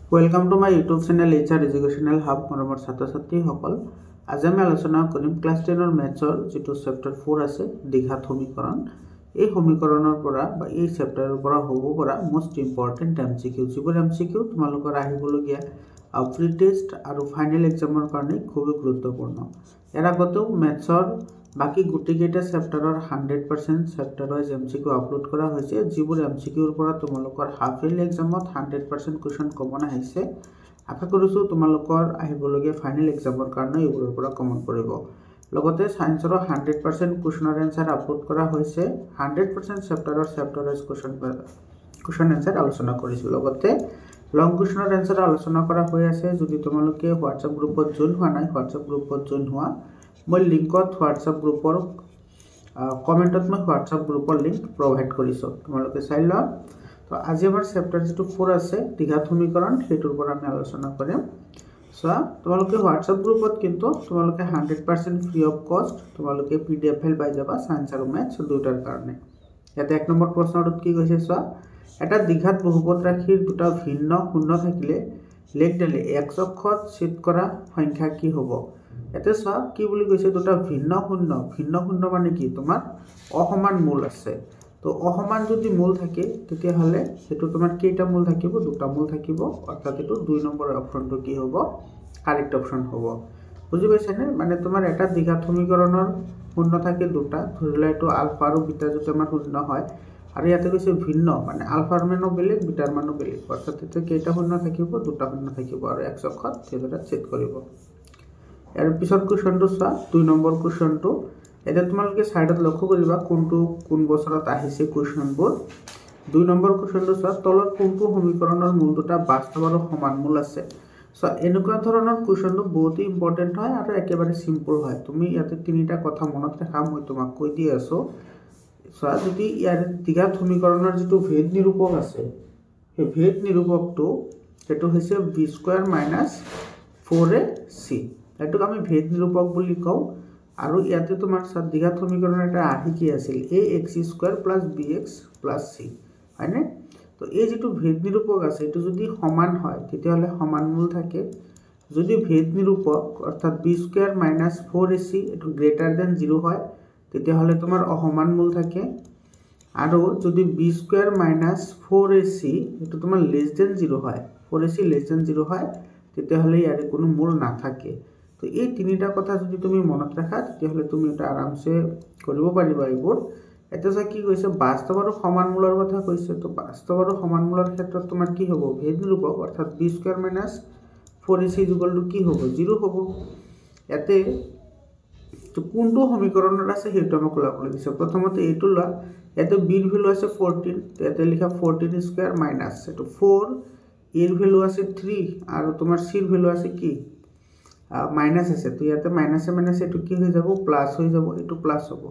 Welcome to my YouTube channel HR Educational Hub মৰমৰ ছাত্ৰ-ছাত্ৰী সকল আজি আমি আলোচনা কৰিম ক্লাস 10 ৰ মেথছৰ যেটো চেপ্টাৰ 4 আছে দ্বিঘাত সমীকৰণ এই সমীকৰণৰ পৰা বা এই চেপ্টাৰৰ পৰা হ'ব পৰা মোস্ট ইম্পৰ্টেন্ট এমসিকিউ যিবোৰ এমসিকিউ তোমালোকৰ আহিবলগীয়া প্ৰি টেষ্ট আৰু ফাইনাল এক্সামৰ কাৰণে খুব গুৰুত্বপূৰ্ণ এৰ আগতেও মেথছৰ বাকি গুটিকেইটা চেপ্টাৰৰ 100% চেপ্টাৰ ওয়াইজ এমসিকিউ আপলোড কৰা হৈছে যিবোৰ এমসিকিউৰ পৰা তোমালোকৰ হাফ ইয়াৰলি এক্সামত 100% কোৱেশ্চন কমন আহিছে আশা কৰিছো তোমালোকৰ আহিবলগীয়া ফাইনাল এক্সামৰ কাৰণে এইবোৰৰ পৰা কমন পৰিব লগতে সায়েন্সৰ 100% কোৱেশ্চনৰ আনসাৰ আপলোড কৰা হৈছে 100% চেপ্টাৰ ওয়াইজ কোৱেশ্চন আনসাৰ আলোচনা কৰিছো লগতে লং কোৱেশ্চনৰ আনসাৰ আলোচনা কৰা হৈ আছে যদি তোমালোকে WhatsApp গ্ৰুপত জয়েন হোৱা নাই WhatsApp গ্ৰুপত জয়েন হোৱা মই লিংকত WhatsApp গ্ৰুপৰ কমেন্টত মই WhatsApp গ্ৰুপৰ লিংক প্ৰভাইড কৰিছো তোমালোকে চাই লোৱা তো আজি আমাৰ চেপ্টাৰ যেটো 4 আছে দ্বিঘাত সমীকৰণ হেতুৰ পৰা আমি আলোচনা কৰিম সো তোমালোকে WhatsApp গ্ৰুপত কিন্তু তোমালোকে 100% ফ্ৰী অফ কষ্ট তোমালোকে PDF ফাইল পাই যাবা সায়েন্স আৰু ম্যাথছ দুটাৰ কাৰণে ইয়াতে এক নম্বৰ প্ৰশ্নটো কি কৈছে সো এটা দ্বিঘাত বহুপদ ৰাশিৰ দুটা ভিন্ন শূন্য থাকিলে লেখ দিলে x অক্ষত ছেদ কৰা সংখ্যা কি হ'ব এতে সো কি বুলি কৈছে দুটা ভিন্ন শূন্য মানে কি তোমাৰ অসমান মূল আছে তো অসমান যদি মূল থাকে তেতিয়া হলে হেতু তোমাৰ কেইটা মূল থাকিব দুটা মূল থাকিব অৰ্থাৎ এটো 2 নম্বৰ অপচনটো কি হ'ব কাৰেক্ট অপচন হ'ব বুজি পাইছানে মানে তোমাৰ এটা দ্বিঘাত সমীকৰণৰ শূন্য থাকে দুটা ধৰিলে এটো আলফা আৰু বিটা যদি আমাৰ শূন্য হয় আৰু ইয়াতে কৈছে ভিন্ন মানে আলফাৰ মানো বেলেগ বিটাৰ মানো বেলেগ অৰ্থাৎ এটো কেইটা শূন্য থাকিব দুটা শূন্য থাকিব আৰু x অক্ষত সেটা ছেদ কৰিব এৰ পিছৰ কোৱেশ্চনটো চোৱা 2 নম্বৰ কোৱেশ্চনটো এটা তোমালোকে সাইডত লক্ষ্য কৰিবা কোন বছৰত আহিছে কোৱেশ্চনবোৰ 2 নম্বৰ কোৱেশ্চনটো চোৱা তলত কোনটো সমীকৰণৰ মূল দুটা বাস্তৱ আৰু সমান মূল আছে সো এনেকুৱা ধৰণৰ কোৱেশ্চনটো বহুত ইম্পৰ্টেন্ট হয় আৰু একেবাৰে সিম্পল হয় তুমি ইয়াতে তিনিটা কথা মনত ৰাখা মই তোমাক কৈ দি আছো সো যদি ইয়াৰ দ্বিঘাত সমীকৰণৰ যেটো ভেদ নিৰূপক আছে এই ভেদ নিৰূপকটো এটো হৈছে b² - 4ac এটো আমি ভেদ নিৰূপক বুলি কও আৰু ইয়াতে তোমাৰ দ্বিঘাত সমীকৰণৰ এটা আহি কি আছিল ax² + bx + c হয়নে তো এই যেটো ভেদ নিৰূপক আছে এটো যদি সমান হয় তেতিয়া হলে সমান মূল থাকে যদি ভেদ নিৰূপক অৰ্থাৎ b² - 4ac এটো গ্ৰেটাৰ দ্যান 0 হয় তেতিয়া হলে তোমাৰ অসমান মূল থাকে আৰু যদি b² - 4ac এটো তোমাৰ লেস দ্যান 0 হয় 4ac লেস দ্যান 0 হয় তেতিয়া হলে ইয়াৰে কোনো মূল না থাকে তো এই তিনিটা কথা যদি তুমি মনত ৰাখা তেতিয়া হলে তুমি এটা আৰামসে কৰিব পাৰিবা এইবোৰ এটা কি কৈছে বাস্তৱ আৰু সমান মূলৰ কথা কৈছে তো বাস্তৱ আৰু সমান মূলৰ ক্ষেত্ৰত তোমাৰ কি হ'ব ভেদ নিৰূপক অৰ্থাৎ b² - 4ac কি হ'ব 0 হ'ব ইয়াতে তো কোনটো সমীকৰণৰ আছে হেতু আমাক ওলাবলৈ দিছে প্ৰথমতে এইটো লোৱা ইয়াতে b ৰ ভ্যালু আছে 14 তো ইয়াতে লিখা 14² মাইনাস এটো 4 এর ভ্যালু আছে 3 আৰু তোমাৰ c ৰ ভ্যালু আছে কি মাইনাস আছে তো ইয়াতে মাইনাসে এটো কি হৈ যাব প্লাস হৈ যাব এটো প্লাস হ'ব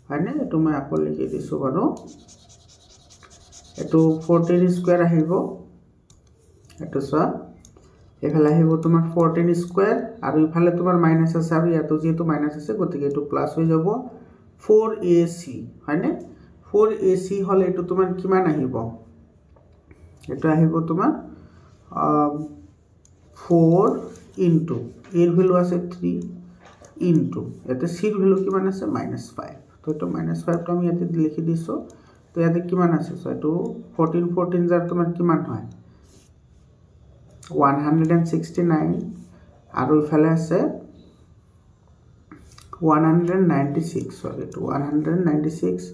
হয়নে এটো মই আকৌ লিখি দিছো বাৰু এটো 14² আহিব এটো সা এফালে আহিব তোমাৰ 14² আৰু ইফালে তোমাৰ মাইনাস আছে আৰু ইয়াতো যেটো মাইনাস আছে গতিকে এটো প্লাস হৈ যাব 4ac হয়নে 4ac হলে এটো তোমাৰ কিমান আহিব এটো আহিব তোমাৰ 4 into এর ভ্যালু আছে 3 into এতে c এর ভ্যালু কিমান আছে -5 তো এটো -5 টো আমি ইয়াতে লিখি দিছো তো ইয়াতে কিমান আছে সো এটো 14 যার তোমার কিমান হয় 169 আৰু ইফালে আছে 196 সৰি এটো 196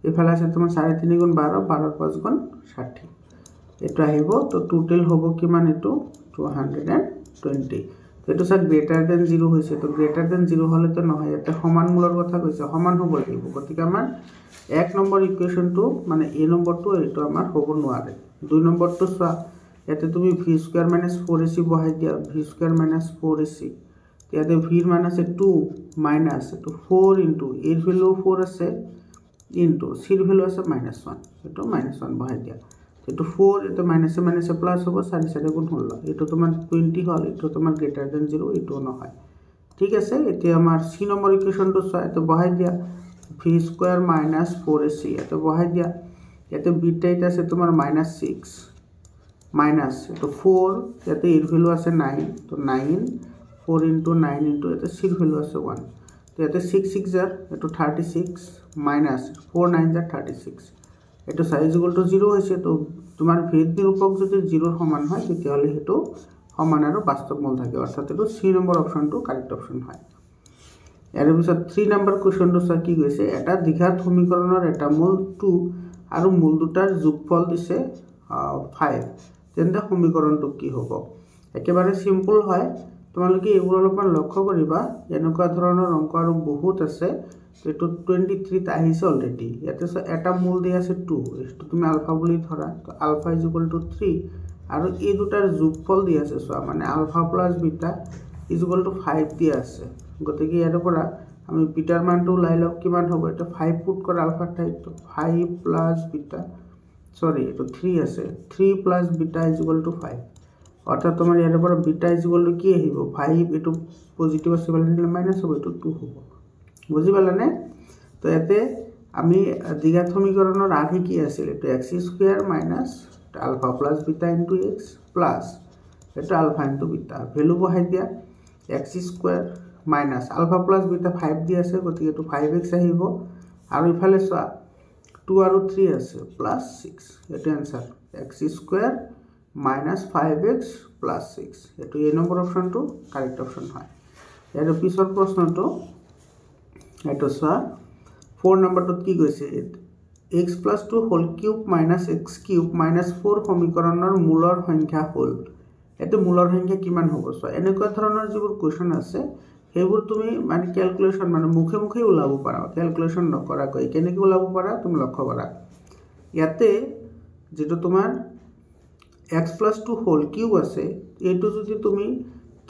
ইফালে আছে তোমাৰ 3.5 গুণ 12 12 5 গুণ 60 এটো আহিব তো টোটাল হ'ব কিমান এটো 220 এটো সব গ্রেটার দ্যান 0 হইছে তো গ্রেটার দ্যান 0 হলে তো নহয় এটা সমান মূলৰ কথা কৈছে সমান হ'ব লাগিব গতিকে আমাৰ এক নম্বৰ ইকুয়েশনটো মানে এ নম্বৰটো এটো আমাৰ হ'ব নোৱাৰে দুই নম্বৰটো চোৱা ইয়াতে তুমি v² - 4ac বহাই দিয়া v² - 4ac ইয়াতে v ৰ মান আছে 2 মাইনাস এটো 4 into এৰ ভ্যালু 4 আছে into c ৰ ভ্যালু আছে -1 এটো -1 বহাই দিয়া এটো 4 এটো মাইনাসে প্লাস হ'ব 4 গুণ হল এটো তোমাৰ 20 হল এটো তোমাৰ গ্ৰেটাৰ দ্যান 0 এটো নহয় ঠিক আছে এতিয়া আমাৰ c নম্বৰ ইকুয়েশনটো চোৱা এটো বহাই দিয়া v² - 4ac এটো বহাই দিয়া এটো বিটা এটা আছে তোমাৰ -6 মাইনাস এইটো 4 ইয়াতে এর ভ্যালু আছে 9 তো 9 4 into 9 into ইয়াতে c এর ভ্যালু আছে 1 তো ইয়াতে 6 6 jar এটো 36 মাইনাস 4 9 jar 36 এটো সাইজ ইকুয়াল টু 0 হইছে তো তোমার ভেদ নিরূপক যদি 0 এর সমান হয় তেতিয়াহলে হেতু সমান আৰু বাস্তৱ মূল থাকে অৰ্থাৎ এটো সি নম্বৰ অপচনটো কাৰেক্ট অপচন হয় ইয়াৰ পিছত 3 নম্বৰ কোৱেশ্চনটো চা কি গৈছে এটা দ্বিঘাত সমীকৰণৰ এটা মূল 2 আৰু মূল দুটাৰ যোগফল দিছে 5 তেন্তে সমীকৰণটো কি হ'ব একেবাৰে সিম্পল হয় তোমালোকে এইবোৰ অলপমান লক্ষ্য কৰিবা এনেকুৱা ধৰণৰ অংক আৰু বহুত আছে এটো 23 ত আহিছে অলৰেডি ইয়াতে এটা মূল দি আছে 2 এটো তুমি আলফা বুলি ধৰা তো আলফা = 3 আৰু এই দুটাৰ যোগফল দি আছে সো মানে আলফা প্লাস বিটা = 5 দি আছে গতিকে ইয়াৰ পৰা আমি বিটাৰ মানটো লাই লওক কিমান হ'ব এটা 5 পুট কৰা আলফা টাইপ তো 5 প্লাস বিটা সরি এটো 3 আছে 3 প্লাস বিটা = 5 অর্থাৎ তোমার ইয়াৰ পৰা বিটা = কি আহিব 5 এটো পজিটিভ আছে বলে মাইনাস হ'ব এটো 2 হ'ব বুজি পালানে তো এতে আমি দ্বিঘাত সমীকৰণৰ আগে কি আছিল এটো x² - alpha plus beta into x plus এটা আলফা ইনটু বিটা ভ্যালু বহাই দিয়া x² minus alpha plus beta 5 দি আছে গতিকে এটো 5x আহিব আৰু ইফালে চোৱা 2 আৰু 3 আছে প্লাস 6 এটো answer x² minus 5x plus 6 এটো এই নম্বৰ অপচনটো কাৰেক্ট অপচন হয় ইয়াৰ পিছৰ প্ৰশ্নটো এটো চোৱা 4 নম্বৰটো কি কৈছে x plus 2 whole cube minus x cube minus 4 সমীকৰণৰ মূলৰ সংখ্যা হল এটো মূলৰ সংখ্যা কিমান হ'ব সো এনেকুৱা ধৰণৰ যিবোৰ কোৱেশ্চন আছে সেইবোৰ তুমি মানে ক্যালকুলেশন মানে মুখে মুখে উলাব পাৰা ক্যালকুলেশন নকৰাকৈ কেনেকৈ উলাব পাৰা তুমি লক্ষ্য কৰা ইয়াতে যেটো তোমাৰ x plus 2 whole cube আছে এটো যদি তুমি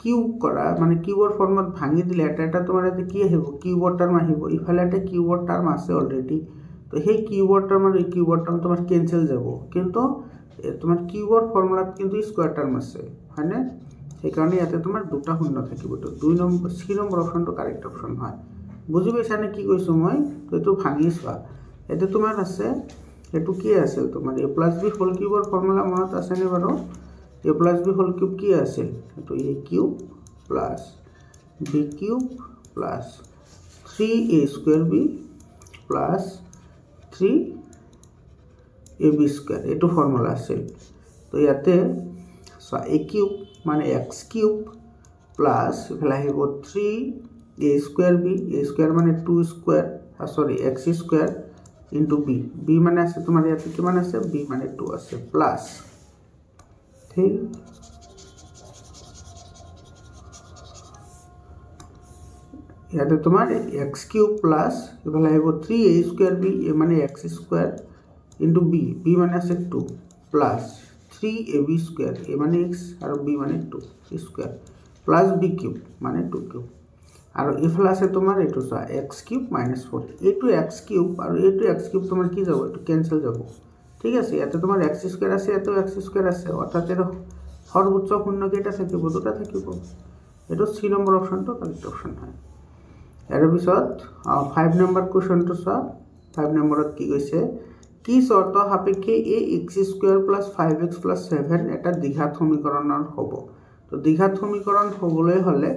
কিউব কৰা মানে কিউবৰ ফৰ্মত ভাঙি দিলে এটা তোমাৰ এতে কি আহিব কিউবৰ টাৰ্ম আহিব ইফালে এটা কিউবৰ টাৰ্ম আছে অলৰেডি তো সেই কিউবৰ টাৰ্ম আৰু কিউবৰ টাৰ্ম তোমাৰ ক্যান্সেল যাব কিন্তু তোমাৰ কিউবৰ ফৰ্মুলাত কিন্তু স্কয়াৰ টাৰ্ম আছে হয়নে সেই কাৰণে ইয়াতে তোমাৰ দুটা শূন্য থাকিব তো 2 নম্বৰ সি নম্বৰ অপচনটো কারেক্ট অপচন হয় বুজি পাইছানে কি কৈছো মই তো এটো ভাঙি চোৱা এতে তোমাৰ আছে এটো কি আছিল তোমাৰ a plus b whole cube এৰ ফৰ্মুলা মনত আছে নে বাৰু a plus b whole cube কি আছিল এটো a cube plus b cube plus 3a square b plus 3ab square এটো ফর্মুলা আছিল তো ইয়াতে সো a cube মানে x cube plus ইফালে আহিব 3a square b a square মানে 2 square sorry x square into b b মানে আছে তোমার ইয়াতে কি মানে আছে b মানে 2 আছে প্লাস ঠিক ইয়াতে তোমার x³ প্লাস এবারে আইব 3a² b এ মানে x² into b b মানে আছে 2 প্লাস 3ab² এ মানে x আর b মানে 2 স্কয়ার প্লাস b³ মানে 2³ আর ইফালে আছে তোমার এটো সা x³ - 4 এটো x³ আর এটো x³ তোমার কি যাব এটো ক্যান্সেল যাব ঠিক আছে এতে তোমার x² আছে এটো x² আছে অর্থাৎ এর সর্বোচ্চ পূর্ণ কেটা থাকিব দুটা থাকিব এটো সি নম্বর অপশনটো কারেক্ট অপশন হয় এর পিছত 5 নম্বৰ কোৱেশ্চনটো সা 5 নম্বৰত কি কৈছে কি শৰ্ত সাপেক্ষে a x² + 5x + 7 এটা দ্বিঘাত সমীকৰণৰ হ'ব তো দ্বিঘাত সমীকৰণ হ'বলৈ হলে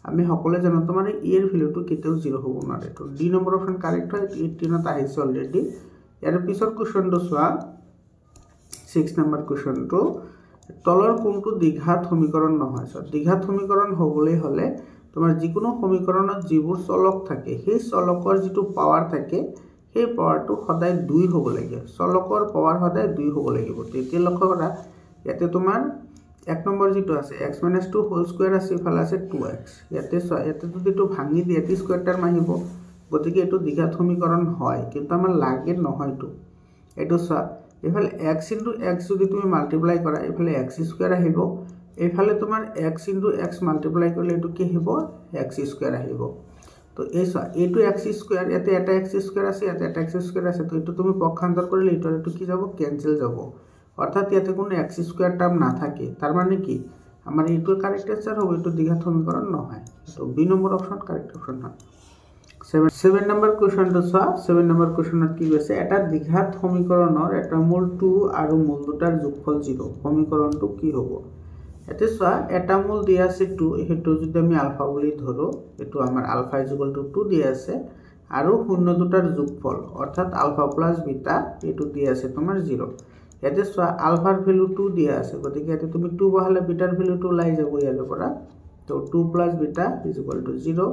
আমি সকলে জানো তোমাৰ এৰ ভ্যালুটো কেতেও 0 হ'ব নোৱাৰে তো ডি নম্বৰ অপশন কাৰেক্ট হয় 18 ত আহিছে অলৰেডি ইয়াৰ পিছৰ কোৱেশ্চনটো চোৱা 6 নম্বৰ কোৱেশ্চনটো তলৰ কোনটো দ্বিঘাত সমীকৰণ নহয় সো দ্বিঘাত সমীকৰণ হ'বলৈ হলে তোমাৰ যিকোনো সমীকৰণত যিবোৰ চলক থাকে সেই চলকৰ যেটো পাৱাৰ থাকে সেই পাৱাৰটো সদায় 2 হ'ব লাগে চলকৰ পাৱাৰ সদায় 2 হ'ব লাগিব তেতিয়া লক্ষ্য কৰা ইয়াতে তোমাৰ এক নম্বৰ যেটো আছে x - 2 হোল স্কয়ার আছে ইফালে আছে 2x ইয়াতে যদি তো ভাঙি দিয়ে এটি স্কয়ার টার্ম আহিব গতিকে এটো দ্বিঘাত সমীকৰণ হয় কিন্তু আমাৰ লাগে নহয় তো এটো ইফালে x * x যদি তুমি মাল্টিপ্লাই কৰা ইফালে x² আহিব ইফালে তোমাৰ x * x মাল্টিপ্লাই কৰিলে এটো কি আহিব x² আহিব তো এটো x² ইয়াতে এটা x² আছে ইয়াতে এটা x² আছে তো এটো তুমি পক্ষান্তর কৰিলে এটো কি যাব ক্যান্সেল যাব অর্থাৎ ইয়াতে কোনো x² টার্ম না থাকে তার মানে কি আমার এটো কারেক্ট आंसर হবে এটো দ্বিঘাত সমীকরণ নহয় তো বি নম্বর অপশন কারেক্ট অপশন হয় 7 নম্বৰ কুৱেশ্যনটো চোৱা 7 নম্বৰ কুৱেশ্যনত কি কৈছে এটা দ্বিঘাত সমীকৰণৰ এটা মূল 2 আৰু মূল দুটাৰ যোগফল 0 সমীকৰণটো কি হ'ব এতে চোৱা এটা মূল দিয়া আছে 2 হেতু যদি আমি আলফা বুলি ধৰো এটো আমাৰ আলফা = 2 দিয়া আছে আৰু শূন্য দুটাৰ যোগফল অৰ্থাৎ আলফা প্লাস বিটা এটো দিয়া আছে তোমাৰ 0 এতে চোৱা আলফাৰ ভ্যালু 2 দিয়া আছে গতিকে এতে তুমি 2 বহালে বিটাৰ ভ্যালুটো ওলাই যাব ইয়াৰ পৰা তো 2 প্লাস বিটা = 0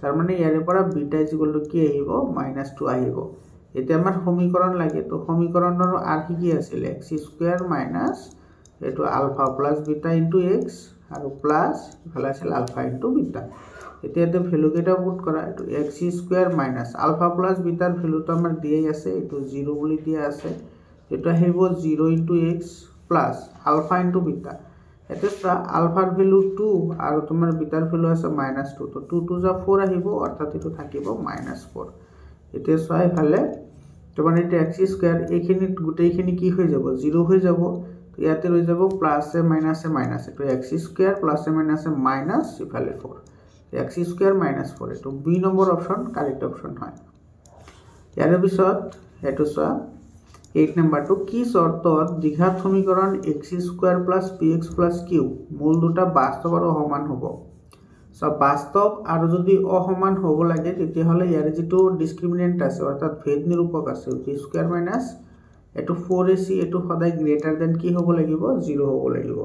তাৰ মানে ইয়াৰে পৰা বিটা = কি আহিব -2 আহিব এতিয়া আমাৰ সমীকৰণ লাগে তো সমীকৰণৰ আৰ কি আছিল x² - এটো আলফা প্লাস বিটা * x আৰু প্লাস ইফালে আছিল আলফা * বিটা এতিয়া এতে ভ্যালু কেটা পুট কৰা এটো x² - আলফা প্লাস বিটাৰ ভ্যালুটো আমাৰ দিয়াই আছে এটো 0 বুলি দিয়া আছে এটো আহিব 0 * x প্লাস আলফা * বিটা এটা আলফাৰ ভ্যালু 2 আৰু তোমাৰ বিটাৰ ভ্যালু আছে -2 তো 2 2 যা 4 আহিব অৰ্থাৎ এটো থাকিব -4 এতিয়া চাই ফালে তোমাৰ এটা x² এইখিনি গুটেইখিনি কি হৈ যাব 0 হৈ যাব তো ইয়াতে ৰৈ যাব প্লাসে মাইনাসে মাইনাস এটো x² প্লাসে মাইনাসে মাইনাস ইফালে 4 x² - 4 এটো B number option correct option হয় ইয়াৰ পিছত এটো চোৱা 8 নম্বৰটো কি শৰ্তত দ্বিঘাত সমীকৰণ x² + px + q মূল দুটা বাস্তৱ আৰু সমান হ'ব সব বাস্তৱ আৰু যদি অসমান হ'ব লাগে তেতিয়া হলে ইয়াৰ যেটো ডিসক্ৰিমিনেন্ট আছে অৰ্থাৎ ভেদ নিৰূপক আছে p² - এটো 4ac এটো সদায় গ্ৰেটাৰ দেন কি হ'ব লাগিব 0 হ'ব লাগিব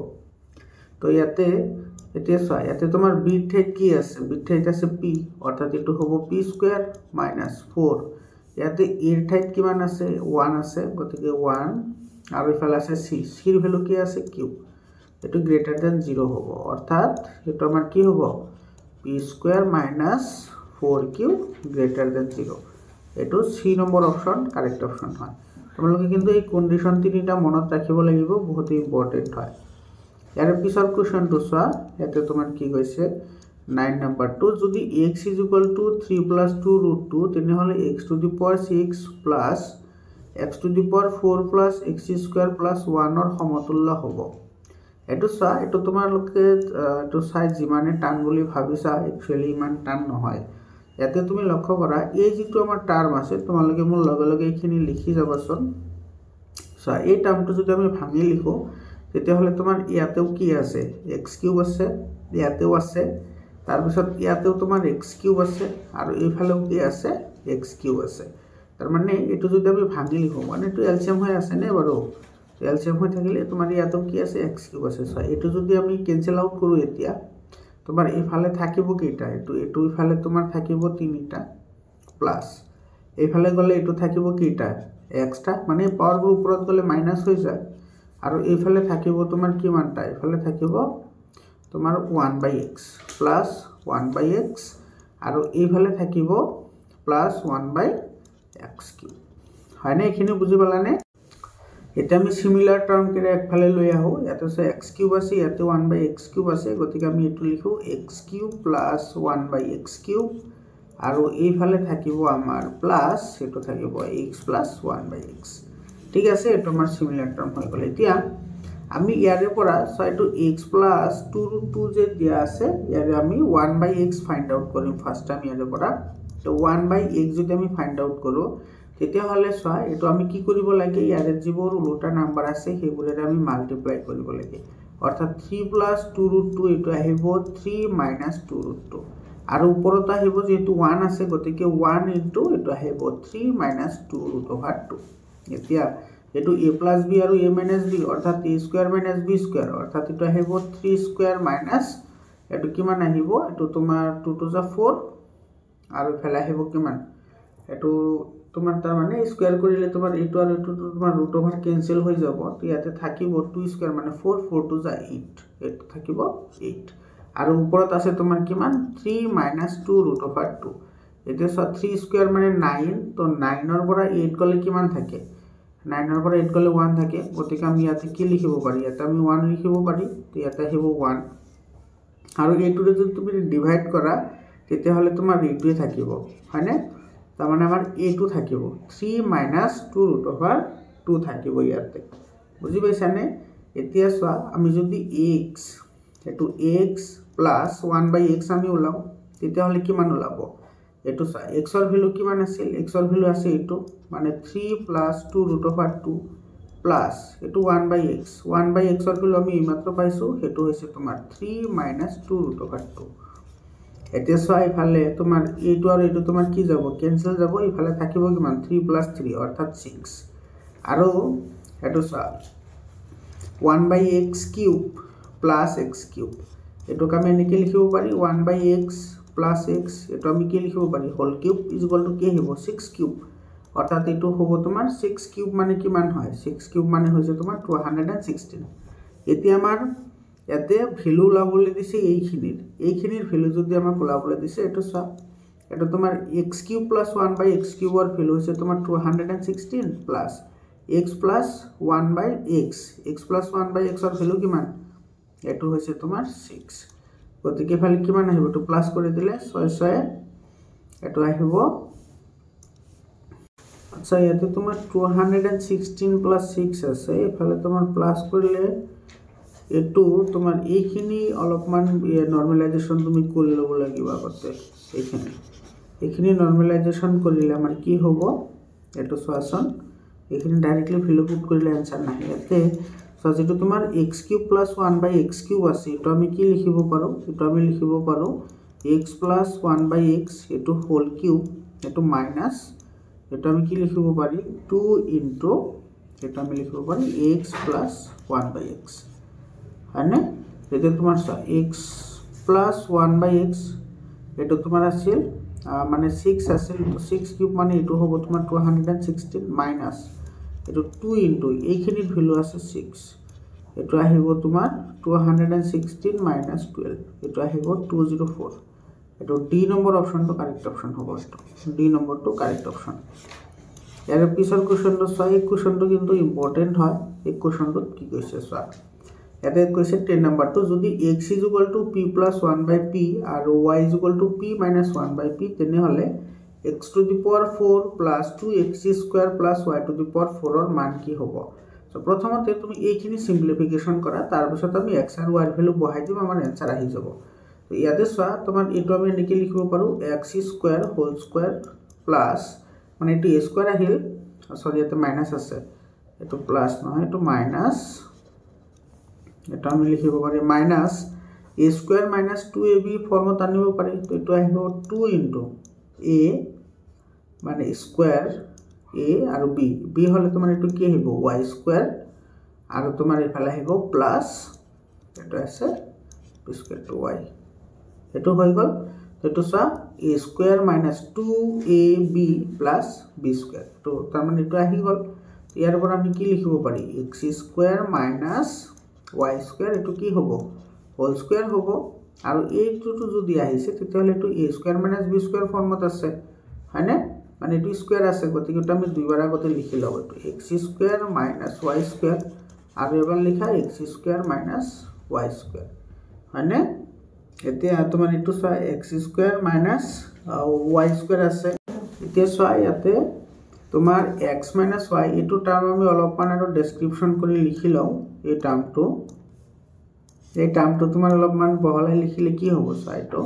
তো ইয়াতে এতিয়া চোৱা ইয়াতে তোমাৰ b ঠাইত কি আছে b ঠাইত আছে p অৰ্থাৎ এটো হ'ব p² - 4 ইয়াতে এৰ ঠাইত কিমান আছে 1 আছে গতিকে 1 আৰু ইফালে আছে c c এর ভ্যালু কি আছে q এটো গ্রেটার দেন 0 হ'ব অৰ্থাৎ এটো আমাৰ কি হ'ব p² - 4q গ্ৰেটাৰ দেন 0 এটো c number option correct option হয় তোমালোকে কিন্তু এই কন্ডিশন তিনিটা মনত ৰাখিব লাগিব বহুত ইম্পৰ্টেন্ট হয় ইয়াৰ পিছৰ কোৱেশ্চনটো চোৱা এতে তোমাৰ কি কৈছে 9 নম্বৰ 2 যদি x = 3 + 2√2 তেনেহলে x⁴ plus x⁴ plus x² plus 1 ৰ সমতুল্য হ'ব এটো চা এটো তোমালোকে এটো চাই জিমানে টান বুলি ভাবিছা একচুয়ালি ইমান টান নহয় ইয়াতে তুমি লক্ষ্য কৰা এই যেটো আমাৰ টাৰ্ম আছে তোমালোকে মোৰ লগে লগে এইখিনি লিখি যাবাচোন সো এই টাৰ্মটো যদি আমি ভাঙি লিখো তেতিয়া হলে তোমাৰ ইয়াতেও কি আছে x³ আছে ইয়াতেও আছে তাৰ পিছত ইয়াতেও তোমাৰ x³ আছে আৰু এইফালেও কি আছে x³ আছে তাৰ মানে এটো যদি আমি ভাঙি লিখো মানে এটো এলসিয়াম হৈ আছে নে বাৰু এলসিয়াম হৈ থাকিলে তোমাৰ ইয়াতেও কি আছে x³ আছে সো এটো যদি আমি ক্যান্সেল আউট কৰো এতিয়া তোমাৰ এইফালে থাকিব কিটা এটো ইফালে তোমাৰ থাকিব 3টা প্লাস এইফালে গলে এটো থাকিব কিটা x টা মানে পাওয়াৰবোৰ ওপৰত গলে মাইনাস হৈ যায় আৰু এইফালে থাকিব তোমাৰ কিমানটা এইফালে থাকিব তোমাৰ 1/x plus 1/x আৰু এইফালে থাকিব plus 1/x³ হয়নে এখিনি বুজি পালানে এটা আমি সিমিলার টার্ম কেৰে একফালে লৈ আহো ইয়াতে আছে x³ আছে ইয়াতে 1/x³ আছে গতিকে আমি এটো লিখো x³ plus 1/x³ আৰু এইফালে থাকিব আমাৰ প্লাস এটো থাকিব x plus 1/x ঠিক আছে এটো আমাৰ সিমিলাৰ টাৰ্ম হৈ গলে এতিয়া আমি ইয়াৰে পৰা সো এটো x plus 2√2 যে দিয়া আছে ইয়াৰে আমি 1/x ফাইন্ড আউট কৰিম ফাৰ্স্ট টাইম ইয়াৰে পৰা তো 1/x যদি আমি ফাইন্ড আউট কৰো তেতিয়া হলে সো এটো আমি কি কৰিব লাগে ইয়াৰে যিবোৰ উল্টা নাম্বাৰ আছে সেইবোৰেৰে আমি মাল্টিপ্লাই কৰিব লাগে অৰ্থাৎ 3 plus 2√2 এটো আহিব 3 - 2√2 আৰু ওপৰত আহিব যেটো 1 আছে গতিকে 1 * এটো আহিব 3 - 2√2 এতিয়া এটো a plus b আৰু a minus b অৰ্থাৎ a² - b² অৰ্থাৎ এটো আহিব 3² minus এটো কিমান আহিব এটো তোমাৰ 2 2 যা 4 আৰু ফেলা আহিব কিমান এটো তোমাৰ তাৰ মানে স্কয়াৰ কৰিলে তোমাৰ এটো আৰু এটো তোমাৰ √/ ক্যান্সেল হৈ যাব তো ইয়াতে থাকিব 2² মানে 4 4 2 যা 8 এটো থাকিব 8 আৰু ওপৰত আছে তোমাৰ কিমান 3 - 2√2 এতে 3² মানে 9 তো 9 ৰ পৰা 8 গলে কিমান থাকে 9 ৰ পৰা 8 গলে 1 থাকে গতিকে আমি ইয়াতে কি লিখিব পাৰি ইয়াতে আমি 1 লিখিব পাৰি তো ইয়াতে আহিব 1 আৰু এইটোৰে যদি তুমি ডিভাইড কৰা তেতিয়া হলে তোমাৰ এইটোৱে থাকিব হয়নে তাৰ মানে আমাৰ a2 থাকিব 3 - 2√2 থাকিব ইয়াতে বুজি পাইছানে এতিয়া চোৱা আমি যদি x এটো x plus 1/x আমি ওলাও তেতিয়া হলে কিমান ওলাব এইটো চা এক্সৰ ভ্যালু কিমান আছিল এক্সৰ ভ্যালু আছে এইটো মানে 3 + 2√2 প্লাস এইটো 1/x 1/x এর ভ্যালু আমি এইমাত্র পাইছো হেতু হইছে তোমার 3 - 2√2 এতিয়া সো ইফালে তোমার এইটো আর এইটো তোমার কি যাব ক্যান্সেল যাব ইফালে থাকিব কিমান 3 + 3 অর্থাৎ 6 আৰু এটো সো 1/x³ + x³ এটো আমি এনেকে লিখিব পারি 1/x + x এটো আমি কি লিখিব পারি হোল কিউব = কি হবো 6³ অর্থাৎ এটো হবো তোমার 6³ মানে কিমান হয় 6³ মানে হইছে তোমার 216 এতিয়া আমার ইয়াতে ভ্যালু লাবলে দিছে এইখিনির ভ্যালু যদি আমাক লাবলে দিছে এটো সা এটো তোমার x³ + 1/x³ এর ভ্যালু হইছে তোমার 216 plus x + 1/x x + 1/x এর ভ্যালু কিমান এটো হইছে তোমার 6 গতিকে ফালে কিমান আহিব তো প্লাস করে দিলে 6 6 এটো আহিব আচ্ছা ইয়াতে তোমার 216 + 6 আছে এফালে তোমার প্লাস করলে এটু তোমার এইখিনি অলপমান নরমালাইজেশন তুমি কৰি লব লাগিব আগতে এইখিনি নৰমালাইজেশন কৰিলে আমাৰ কি হ'ব এটু সোয়াসন এইখিনি ডাইৰেক্টলি ভ্যালু পুট কৰিলে आंसर নাহে ইয়াতে সো যেটো তোমাৰ x³ + 1/x³ আছে এটো আমি কি লিখিব পাৰো এটো আমি লিখিব পাৰো x + 1/x এটো হোল কিউব এটো মাইনাস এটা আমি কি লিখিব পারি 2 * এটা আমি লিখিব পারি x + 1/x মানে এটা তোমার x + 1/x এটা তোমার আছে মানে 6 আছে তো 6³ মানে এটা হবে তোমার 216 মাইনাস এটা 2 * এইখিনির ভ্যালু আছে 6 এটা আহিব তোমার 216 - 12 এটা আহিব 204 এটা ডি নম্বর অপশন তো কারেক্ট অপশন হবে এটা ডি নম্বর তো কারেক্ট অপশন এর পিছৰ কোশ্চেনটো চাই কোশ্চেনটো কিন্তু ইম্পৰ্টেন্ট হয় এই কোশ্চেনটো কি কৈছে চোৱা এতে কৈছে 10 নম্বৰটো যদি x = p + 1/p আৰু y = p - 1/p তেনে হলে x⁴ + 2x² + y⁴ এর মান কি হ'ব সো প্ৰথমতে তুমি এইখিনি সিম্পলিফিকেশন কৰা তাৰ পিছত আমি x আৰু y ভ্যালু বহাই দিম আমাৰ आंसर আহি যাব তো ইয়াতে চোৱা তোমাৰ এটো আমি এনেকে লিখিব পাৰো x² প্লাস মানে এটো a স্কয়ার আহিল সরি এতে মাইনাস আছে এটো প্লাস নহয় এটো মাইনাস এটা আমি লিখিব পারি মাইনাস a² - 2ab ফর্মত আনিব পারি তো এটো আহিব 2 * a মানে স্কয়ার a আৰু b হলে তোমাৰ এটো কি আহিব y² আৰু তোমাৰ ইফালে আহিব প্লাস এটো আছে b² y এটো হৈ গল এটো সা a² - 2ab + b² তো তার মানে এটো আহি গল ইয়াৰ পৰা আমি কি লিখিব পারি x² - y² এটো কি হ'ব হোল স্কয়ার হ'ব আৰু এইটোটো যদি আহিছে তেতিয়াহলে এটো a² - b² ফৰ্মত আছে হয়নে মানে এটো স্কয়াৰ আছে গতিকে এটা আমি দুইবাৰ আগতে লিখি লও এটো x² - y² আৰু এবাৰ লিখা x² - y² হয়নে এতিয়া তোমাৰ এটো চা x² - y² আছে এতিয়া চোৱা ইয়াতে তোমাৰ x - y এটো টাৰ্ম আমি অলপমান আৰু ডেসক্ৰিপশন কৰি লিখি লও এই টাৰ্মটো তোমাৰ অলপমান বহলাই লিখিলে কি হ'ব চোৱা এটো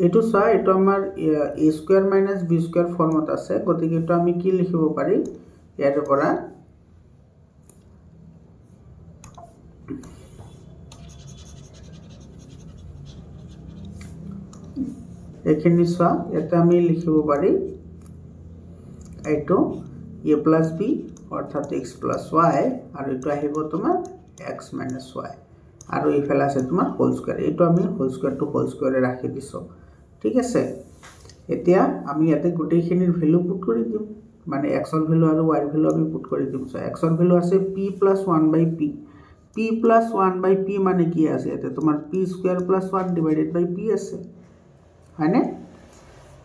এটো চোৱা এটো আমাৰ a² - b² ফৰ্মত আছে গতিকে এটো আমি কি লিখিব পাৰি ইয়াৰ পৰা এখানে চোৱা এটা আমি লিখিব পারি এটো a + b অর্থাৎ x + y আর এটো আহিব তোমার x - y আর এইফালে আছে তোমার হোল স্কয়ার এটো আমি হোল স্কয়ার টু হোল স্কয়ারে রাখি দিছো ঠিক আছে এতিয়া আমি ইয়াতে গোটেইখিনিৰ ভ্যালু পুট কৰি দিম মানে x এৰ ভ্যালু আৰু y এৰ ভ্যালু আমি পুট কৰি দিম সো x এর ভ্যালু আছে p + 1/p p + 1/p মানে কি আছে এতে তোমার p² + 1/p আছে হয়নে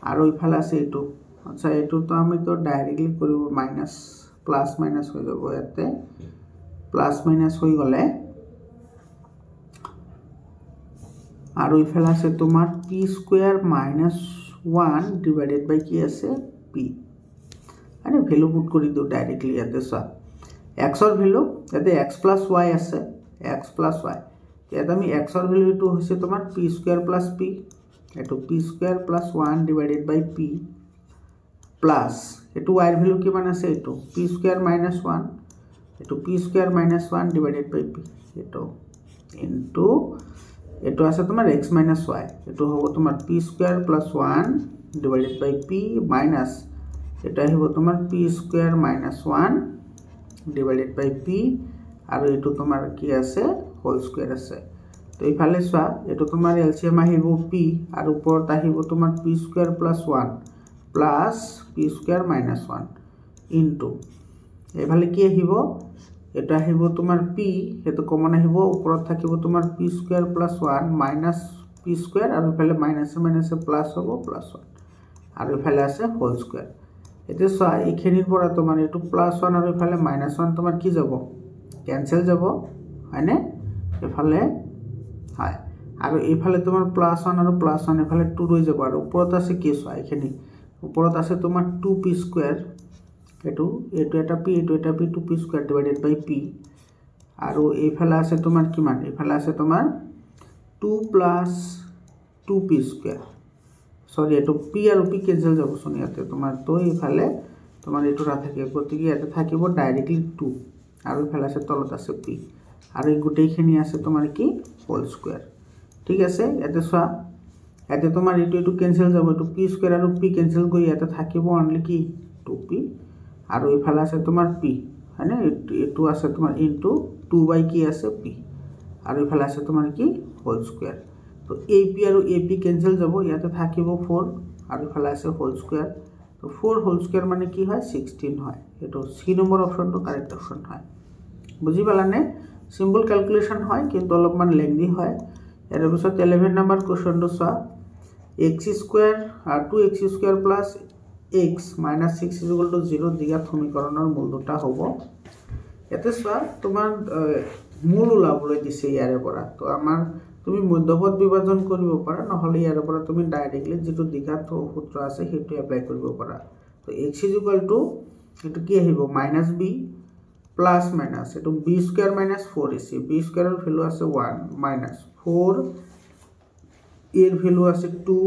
আর ওইফালে আছে এটো আচ্ছা এটো তো আমি তো ডাইরেক্টলি কৰিব মাইনাস প্লাস মাইনাস হৈ যাব ইয়াতে প্লাস মাইনাস হৈ গলে আর ওইফালে আছে তোমার p² - 1 / কি আছে p আরে ভ্যালু পুট কৰি দিও ডাইরেক্টলি ইয়াতে চা x এর ভ্যালু ইয়াতে x + y আছে x + y ইয়াত আমি x ৰ ভ্যালুটো হৈছে তোমাৰ p স্কয়াৰ প্লাস p এটো p স্কয়াৰ প্লাস 1 ডিভাইডেড বাই p প্লাস এটো y ৰ ভ্যালু কিমান আছে এটো p স্কয়াৰ মাইনাস 1 এটো p স্কয়াৰ মাইনাস 1 ডিভাইডেড বাই p এটো ইনটু এটো আছে তোমাৰ x মাইনাস y এটো হ'ব তোমাৰ p স্কয়াৰ প্লাস 1 ডিভাইডেড বাই p মাইনাস এটা হ'ব তোমাৰ p স্কয়াৰ মাইনাস 1 ডিভাইডেড বাই p আৰু এটো তোমাৰ কি আছে হোল স্কয়াৰ আছে তো ইফালে সোয়া এটো তোমাৰ এলসিএম আহিব p আৰু ওপৰত আহিব তোমাৰ p square plus 1 plus p square minus 1 into এফালে কি আহিব এটা আহিব তোমাৰ p এটো কমন আহিব ওপৰত থাকিব তোমাৰ p square plus 1 minus p square আৰু ইফালে মাইনাসে মাইনাসে প্লাস হ'ব প্লাস 1 আৰু ইফালে আছে হোল স্কয়াৰ এতে সোয়া এইখিনিৰ পৰা তোমাৰ এটো প্লাস 1 আৰু ইফালে মাইনাস 1 তোমাৰ কি যাব ক্যান্সেল যাব হয়নে এফালে হয় আৰু এইফালে তোমাৰ প্লাস 1 আৰু প্লাস 1 এফালে 2 ৰৈ যাব আৰু ওপৰত আছে কি সোয়া এখিনি ওপৰত আছে তোমাৰ 2p স্কয়াৰ এটো এটা p এটো এটা p 2p স্কয়াৰ ডিভাইডেড বাই p আৰু এইফালে আছে তোমাৰ কিমান এইফালে আছে তোমাৰ 2 প্লাস 2p স্কয়াৰ সৰি এটো p আৰু p ক্যান্সেল যাব শুনিয়াতে তোমাৰ তো এইফালে তোমাৰ এটো ৰাথাকে গতিকে এটা থাকিব ডাইৰেক্টলি 2 আৰু ইফালে আছে তলত আছে p আৰু এই গুটেইখিনি আছে তোমাৰ কি হোল স্কয়াৰ ঠিক আছে এতে সোয়া এতে তোমাৰ এটো ক্যান্সেল যাব এটো p স্কয়াৰ আৰু p ক্যান্সেল কৰি এতে থাকিব অনলি কি 2p আৰু ইফালে আছে তোমাৰ p হয়নে এটো আছে তোমাৰ ইনটু 2 বাই কি আছে p আৰু ইফালে আছে তোমাৰ কি হোল স্কয়াৰ তো ap আৰু ap ক্যান্সেল যাব ইয়াতে থাকিব 4 আৰু ইফালে আছে হোল স্কয়াৰ তো 4 হোল স্কয়াৰ মানে কি হয় 16 হয় এটো সি নম্বৰ অপশনটো কারেক্ট অপশন হয় বুজি পালানে সিম্পল ক্যালকুলেশন হয় কিন্তু অলপমান লেংদি হয় এর পিছত 11 নম্বৰ কোশ্চনটো সোয়া x স্কয়াৰ আৰ 2x square plus x minus 6 is equal to 0 দিঘাত সমীকৰণৰ মূল দুটা হ'ব এতে সোয়া তোমাৰ মূল ওলাবলৈ দিছে ইয়াৰে পৰা তো আমাৰ তুমি মধ্যপদ বিভাজন কৰিব পাৰা নহলে ইয়াৰে পৰা তুমি ডাইৰেক্টলি যেটো দিঘাত সূত্ৰ আছে হেতু এপ্লাই কৰিব পাৰা তো x is equal to এটো কি আহিব -b প্লাস মাইনাস এটো b square minus 4ac b স্কয়ারের ভ্যালু আছে 1 মাইনাস 4 এর ভ্যালু আছে 2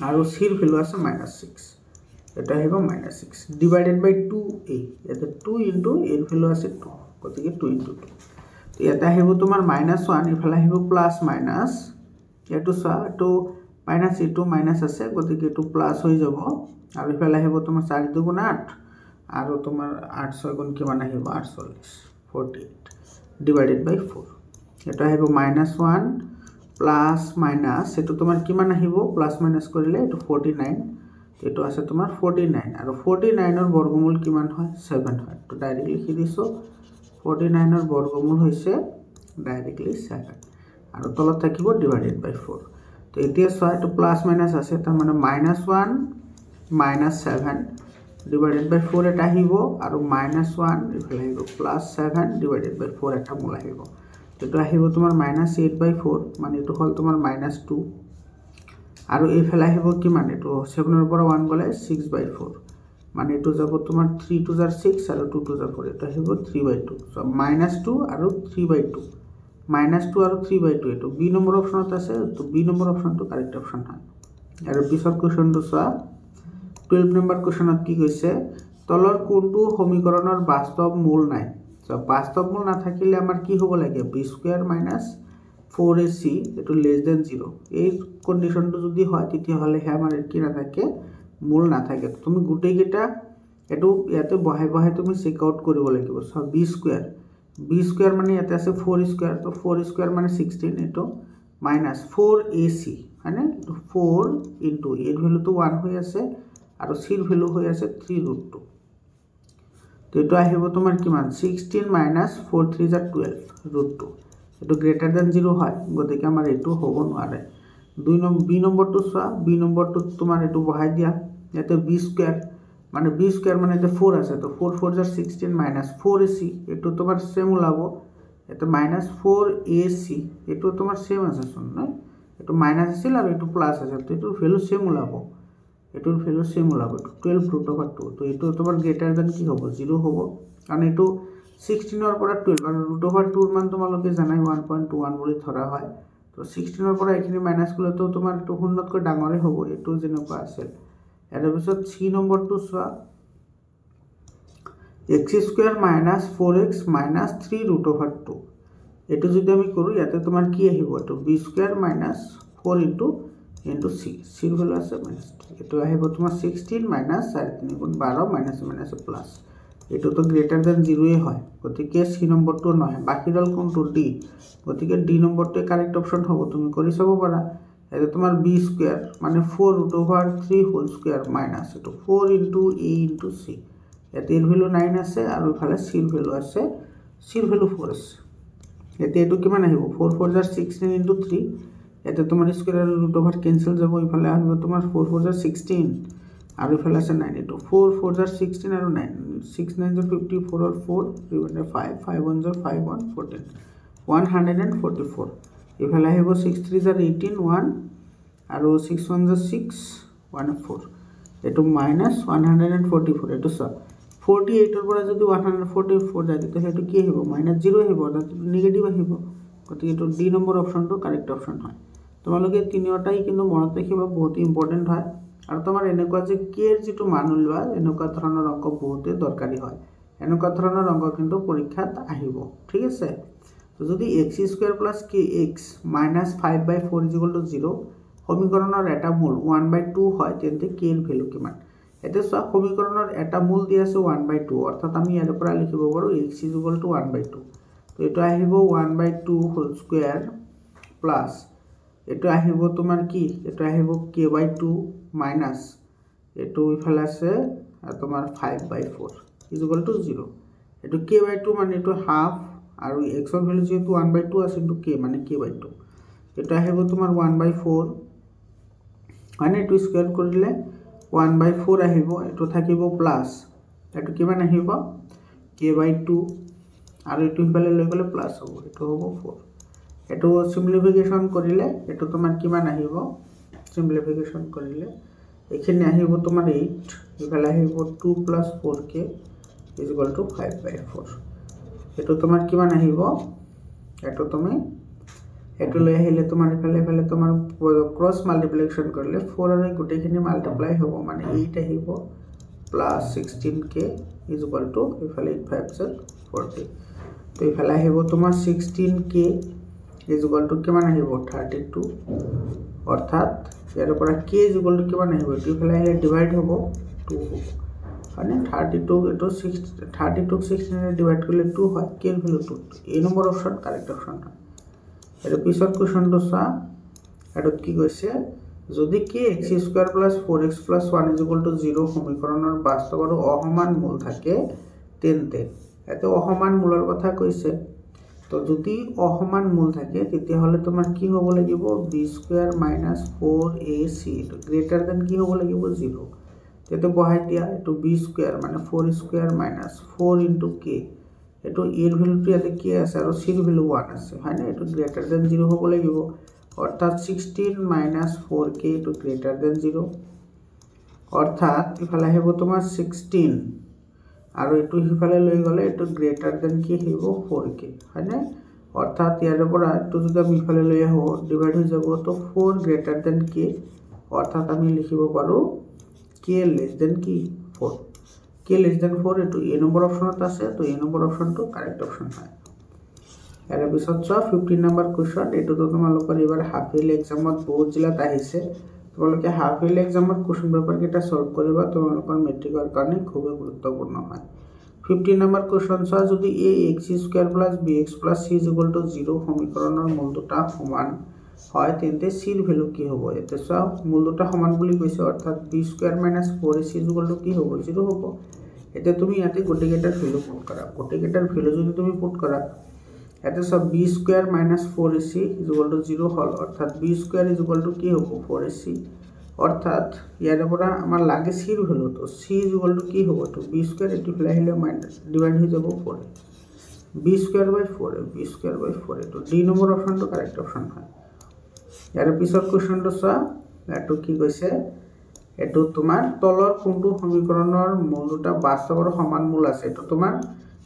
আৰু c এর ভ্যালু আছে -6 এটা হ'ব -6 ডিভাইডেড বাই 2a এটা 2 ইনটু এর ভ্যালু আছে 2 গতিকে 2 ইনটু 2 তো এটা হ'ব তোমাৰ -1 ইফালে হ'ব প্লাস মাইনাস এটো সা তো মাইনাস এটো মাইনাস আছে গতিকে এটো প্লাস হৈ যাব আৰু ইফালে হ'ব তোমাৰ 4 2 গুণ 8 আৰু তোমাৰ 8 6 গুণ কিমান আহিব 48 48 ডিভাইডেড বাই 4 এটা হ'ব -1 প্লাস মাইনাস এটো তোমাৰ কিমান আহিব প্লাস মাইনাস কৰিলে এটো 49 এটো আছে তোমাৰ 49 আৰু 49 ৰ বৰ্গমূল কিমান হয় 7 হয় তো ডাইৰেক্টলি লিখি দিছো 49 ৰ বৰ্গমূল হৈছে ডাইৰেক্টলি 7 আৰু তলত থাকিব ডিভাইডেড বাই 4 তো এতিয়া সোয়া এটো প্লাস মাইনাস আছে তাৰ মানে -1 -7 divided by 4 এটা আহিব আৰু -1 ইফালে আহিব +7 divided by 4 এটা মূল আহিব এটো আহিব তোমাৰ -8/4 মানে এটো হল তোমাৰ -2 আৰু ইফালে আহিব কিমান এটো 7 ৰ পৰা 1 গলে 6/4 মানে এটো যাব তোমাৰ 3 2 * 6 আৰু 2 2 * 4 এটা আহিব 3/2 সো -2 আৰু 3/2 -2 আৰু 3/2 এটো বি নম্বৰ অপশনত আছে তো বি নম্বৰ অপশনটো কাৰেক্ট অপশন হয় আৰু পিছৰ কোশ্চনটো সোয়া 12 নম্বৰ কোশ্চনত কি কৈছে তলৰ কোনটো সমীকৰণৰ বাস্তৱ মূল নাই সো বাস্তৱ মূল না থাকিলে আমাৰ কি হ'ব লাগে b² - 4ac এটো লেস দেন 0 এই কন্ডিশনটো যদি হয় তেতিয়া হলে হে আমাৰ কি না থাকে মূল না থাকে তুমি গুটেই গেটা এটো ইয়াতে বহাই বহাই তুমি চেক আউট কৰিব লাগিব সো b² মানে ইয়াতে আছে 4² তো 4² মানে 16 এটো -4ac মানে 4 ইনটু এর ভ্যালু তো 1 হৈ আছে আৰু c এৰ ভ্যালু হৈ আছে 3√2 তো এটো আহিব তোমাৰ কিমান 16 - 4 3 = 12√2 এটো গ্ৰেটাৰ দেন 0 হয় গতিকে আমাৰ এটো হ'ব নোৱাৰে বি নম্বৰটো সোয়া বি নম্বৰটো তোমাৰ এটো বহাই দিয়া ইয়াতে b² মানে b² মানে এতে 4 আছে তো 4 4 = 16 - 4ac এটো তোমাৰ সেম ওলাব এতে -4ac এটো তোমাৰ সেম আছে শুন না এটো মাইনাস আছিল আৰু এটো প্লাস আছে তো এটো ভ্যালু সেম ওলাব এটোৰ ভ্যালু সেম ওলাব 12√2 তো এটো তোমাৰ গ্ৰেটাৰ দেন কি হ'ব 0 হ'ব কাৰণ এটো 16 পৰা 12 আৰু √2 ৰ মান তোমালোকে জানাই 1.21 বুলি ধৰা হয় তো 16 পৰা এইখিনি মাইনাস কৰিলে তো তোমাৰ তো শূন্যতকৈ ডাঙৰে হ'ব এটো যেনেকুৱা আছিল ইয়াৰ পিছত c নম্বৰটো চোৱা x² - 4x - 3√2 এটো যদি আমি কৰো ইয়াতে তোমাৰ কি আহিব তো b² - 4 into c c ৰ ভ্যালু আছে -2 এটো আহিব তোমাৰ 16 - 4.3 গুণ 12 মাইনাস প্লাস এটো তো গ্ৰেটাৰ দ্যান 0 এ হয় গতিকে c নম্বৰটো নহয় বাকিডাল কোনটো d গতিকে d নম্বৰটো কাৰেক্ট অপশন হ'ব তুমি কৰি চাব পাৰা এটা তোমার b² মানে 4√3 হোল স্কয়ার মাইনাস এটো 4 into a into c এতে এর ভ্যালু 9 আছে আর ওইফালে c এর ভ্যালু আছে c এর ভ্যালু 4 আছে এতে এটো কিমান আহিব 4 4 * 16 into 3 এতে তোমার স্কয়ার √ওভার ক্যান্সেল যাব ওইফালে আসবে তোমার 4 4 * 16 আর ওইফালে আছে 9 এটো 4 4 * 16 আর 9 6 9 * 54 আর 4 রিমাইন্ডার 5 5 1 * 5 1 14 144 এফালে আহিব 6 3 * 18 1 আর 6 1 * 6 14 এটো -144 এটো সব 48 এর পরে যদি 144 যায় তাহলে এটো কি হবে -0 হবে অর্থাৎ নেগেটিভ আহিব গতিকে এটো ডি নম্বর অপশনটো কারেক্ট অপশন হয় তোমালোকে তিনিওটাই কিন্তু মনত ৰাখিবা বহুত ইম্পৰ্টেন্ট হয় আৰু তোমাৰ এনেকুৱা যে কে এৰ যেটো মান উলিওৱা এনেকুৱা ধৰণৰ অংক বহুতে দৰকাৰী হয় এনেকুৱা ধৰণৰ অংক কিন্তু পৰীক্ষাত আহিব ঠিক আছে তো যদি x² + kx - 5/4 = 0 সমীকৰণৰ এটা মূল 1/2 হয় তেন্তে k এৰ ভ্যালু কিমান এতে সব সমীকৰণৰ এটা মূল দি আছে 1/2 অৰ্থাৎ আমি ইয়াৰ পৰা লিখিব পাৰো x = 1/2 তো এটা আহিব 1/2 হোল স্কয়ার প্লাস এটা আহিব তোমাৰ কি এটা আহিব k/2 মাইনাস এটো ইফালে আছে তোমাৰ 5/4 = 0 এটো k/2 মানে এটো হাফ আৰু x ৰ ভ্যালু যেটো 1/2 আছে তো k মানে k/2 এটা আহিব তোমাৰ 1/4 মানে এটো স্কয়াৰ কৰিলে 1/4 আহিব এটো থাকিব প্লাস এটো কিমান আহিব k/2 আৰু এটো ইফালে লৈ গলে প্লাস হ'ব এটো হ'ব 4 এটো সিম্পলিফিকেশন কৰিলে এটো তোমাৰ কিমান আহিব সিম্পলিফিকেশন কৰিলে এখানে আহিব তোমাৰ 8 ইফালে আহিব 2 + 4k = 5/4 এটো তোমাৰ কিমান আহিব এটো তুমি এটো লৈ আহিলে তোমাৰ ইফালে তোমাৰ ক্ৰস মাল্টিপ্লিকেশন কৰিলে 4 আৰু গোটেইখিনি মাল্টিপ্লাই হ'ব মানে 8 আহিব প্লাস 16k = ইফালে 8 5 40 তো ইফালে আহিব তোমাৰ 16k = কিমান আহিব 32 অর্থাৎ এর উপরে k = কিমান আহিব এটো ইফালে আহিলে ডিভাইড হ'ব 2 হ'ব মানে 32 এটো 32 16 এর ডিভাইড করলে 2 হয় k এর ভ্যালু 2 এই নম্বর অপশন কারেক্ট অপশন হয় এর পিছত কোশ্চেনটো সা এটো কি কৈছে যদি k x² + 4x + 1 = 0 সমীকৰণৰ বাস্তৱ আৰু অসমান মূল থাকে তেন্তে এতে অসমান মূলৰ কথা কৈছে তো যদি অসমান মূল থাকে তেতিয়া হলে তোমাৰ কি হ'ব লাগিব b² - 4ac তো গ্রেটার দ্যান কি হ'ব লাগিব 0 তেতে বহাই দিয়া এটো b² মানে 4² - 4 * k এটো এর ভ্যালুটো ইয়াতে k আছে আৰু c এর ভ্যালু 1 আছে হয় না এটো গ্রেটার দ্যান 0 হ'ব লাগিব অর্থাৎ 16 - 4k এটো গ্রেটার দ্যান 0 অর্থাৎ ইফালে আহিব তোমাৰ 16 আৰু এটো ইফালে লৈ গলে এটো গ্ৰেটাৰ দ্যান কি হইব 4k হয় না অৰ্থাৎ ইয়াৰ পৰা এটো যদি আমি ইফালে লৈ আহো ডিভাইড হৈ যাব তো 4 গ্রেটার দ্যান k অর্থাৎ আমি লিখিব পাৰো k লেস দ্যান কি 4 k লেস দ্যান 4 এটো এ নম্বৰ অপশনত আছে তো এ নম্বৰ অপশনটো কাৰেক্ট অপশন হয় এৰ পিছত 15 নম্বৰ কোশ্চন এটো তো তোমালোকৰ এবাৰ হাফ ইয়াৰলি এক্সামত বহুত জিলাত আহিছে তোমালোকে হাফ ইয়াৰলি এক্সামত কোশ্চন পেপাৰ কেটা সলভ কৰিবা তোমালোকৰ মেট্ৰিকৰ কাৰণে খুব গুৰুত্বপূৰ্ণ হয় 15 নম্বৰ কোশ্চন যদি ax² + bx + c = 0 সমীকৰণৰ মূল দুটা সমান হয় তেন্তে c এর ভ্যালু কি হ'ব এতে মূল দুটা সমান বুলি কৈছে অর্থাৎ b² - 4ac = কি হ'ব 0 হ'ব এতে তুমি ইয়াতে গোটেইকেটাৰ ভ্যালু পুট কৰা গোটেইকেটাৰ ভ্যালু যদি তুমি পুট কৰা এতে সব b² - 4ac = 0 হল অৰ্থাৎ b² = কি হ'ব 4ac অৰ্থাৎ ইয়াৰ পৰা আমাৰ লাগে c এর ভ্যালু তো c = কি হ'ব তো b² এটো ফেলাই আহিলে মাইনাস ডিভাইড হৈ যাব 4 b²/4 এটো ডি নম্বৰ অপশনটো কাৰেক্ট অপশন হয় ইয়াৰ পিছত কোশ্চনটো এটো কি কৈছে এটো তোমাৰ তলৰ কোনটো সমীকৰণৰ মূল দুটা বাস্তৱ আৰু সমান মূল আছে এটো তোমাৰ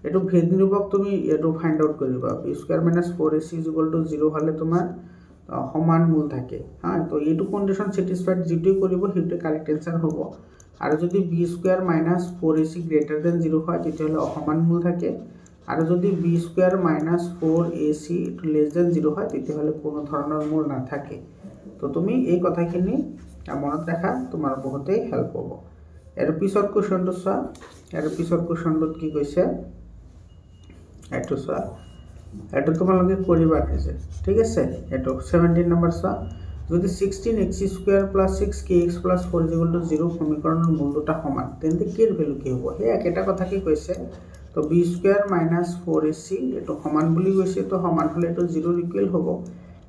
এইটো ভেদ নিৰূপক তুমি এইটো ফাইন্ড আউট কৰিবা b² - 4ac = 0 হলে তোমাৰ সমান মূল থাকে হা তো এইটো কন্ডিশন স্যাটিসফাইড যেটো কৰিব হেটো কাৰেক্ট आंसर হ'ব আৰু যদি b² - 4ac > 0 হয় তেতিয়াহলে অসমান মূল থাকে আৰু যদি b² - 4ac < 0 হয় তেতিয়াহলে কোনো ধৰণৰ মূল নাথাকে তো তুমি এই কথাখিনি মনত ৰাখা তোমাৰ বহুতেই হেল্প হ'ব এৰ পিছৰ কোৱেশ্চনটো চোৱা এৰ পিছৰ কোৱেশ্চনটোত কি কৈছে এটো চোৱা এটো তোমালোকে কৰিবা নিজে ঠিক আছে এটো 17 নম্বৰ চোৱা যদি 16x² + 6kx + 4 = 0 সমীকৰণৰ মূল দুটা সমান তেন্তে k এর ভ্যালু কি হ'ব হে একটা কথা কি কৈছে তো b² - 4ac এটো সমান বুলি কৈছে তো সমান হলে এটো 0 ইকুয়াল হ'ব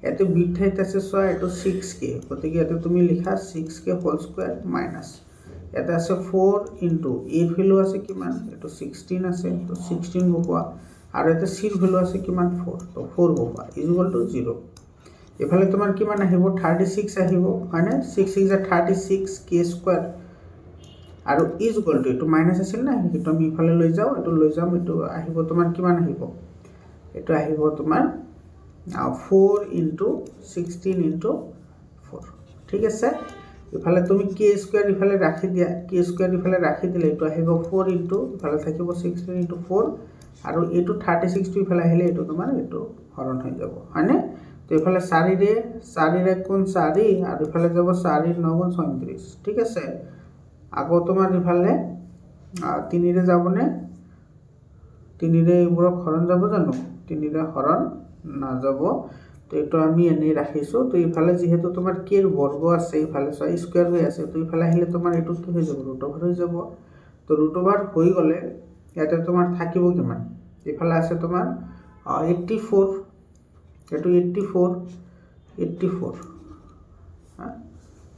এতে b ঠাইত আছে চোৱা এটো 6k গতিকে এতে তুমি লিখা 6k হোল স্কয়ার মাইনাস এটা আছে 4 ইনটু এর ভ্যালু আছে কিমান এটো 16 আছে তো 16 বপোৱা আৰু এটা c এৰ ভ্যালু আছে কিমান 4 তো 4 বপোৱা = 0 এফালে তোমাৰ কিমান আহিব 36 আহিব মানে 6 6 36 k² আৰু = এটো মাইনাস আছিল না এটো আমি ইফালে লৈ যাও এটো লৈ যাম এটো আহিব তোমাৰ কিমান আহিব এটো আহিব তোমাৰ 4 ইনটু 16 ইনটু 4 ঠিক আছে ইফালে তুমি k² ইফালে ৰাখি দিয়া k² ইফালে ৰাখি দিলে এটো আহিব 4 ইনটু ইফালে থাকিব 16 ইনটু 4 আৰু এটো 36 টো ইফালে আহিলে এটো তোমাৰ এটো হৰণ হৈ যাব হয়নে তো ইফালে 4 রে 4 রে কোন 4 আর ইফালে যাব 4 র 9 গুণ 37 ঠিক আছে আগো তোমার ইফালে 3 রে যাব না 3 রে পুরো হরণ যাব জানো 3 রে হরণ না যাব তো এটা আমি এনে রাখিছো তো ইফালে যেহেতু তোমার k এর বর্গ আছে ইফালে স্কয়ার হয়ে আছে তো ইফালে আহিলে তোমার এটো কি হয়ে যাব √ওভার হয়ে যাব তো √ওভার হই গলে এটা তোমার থাকিব কিমান ইফালে আছে তোমার 84 এটো 84 হ্যাঁ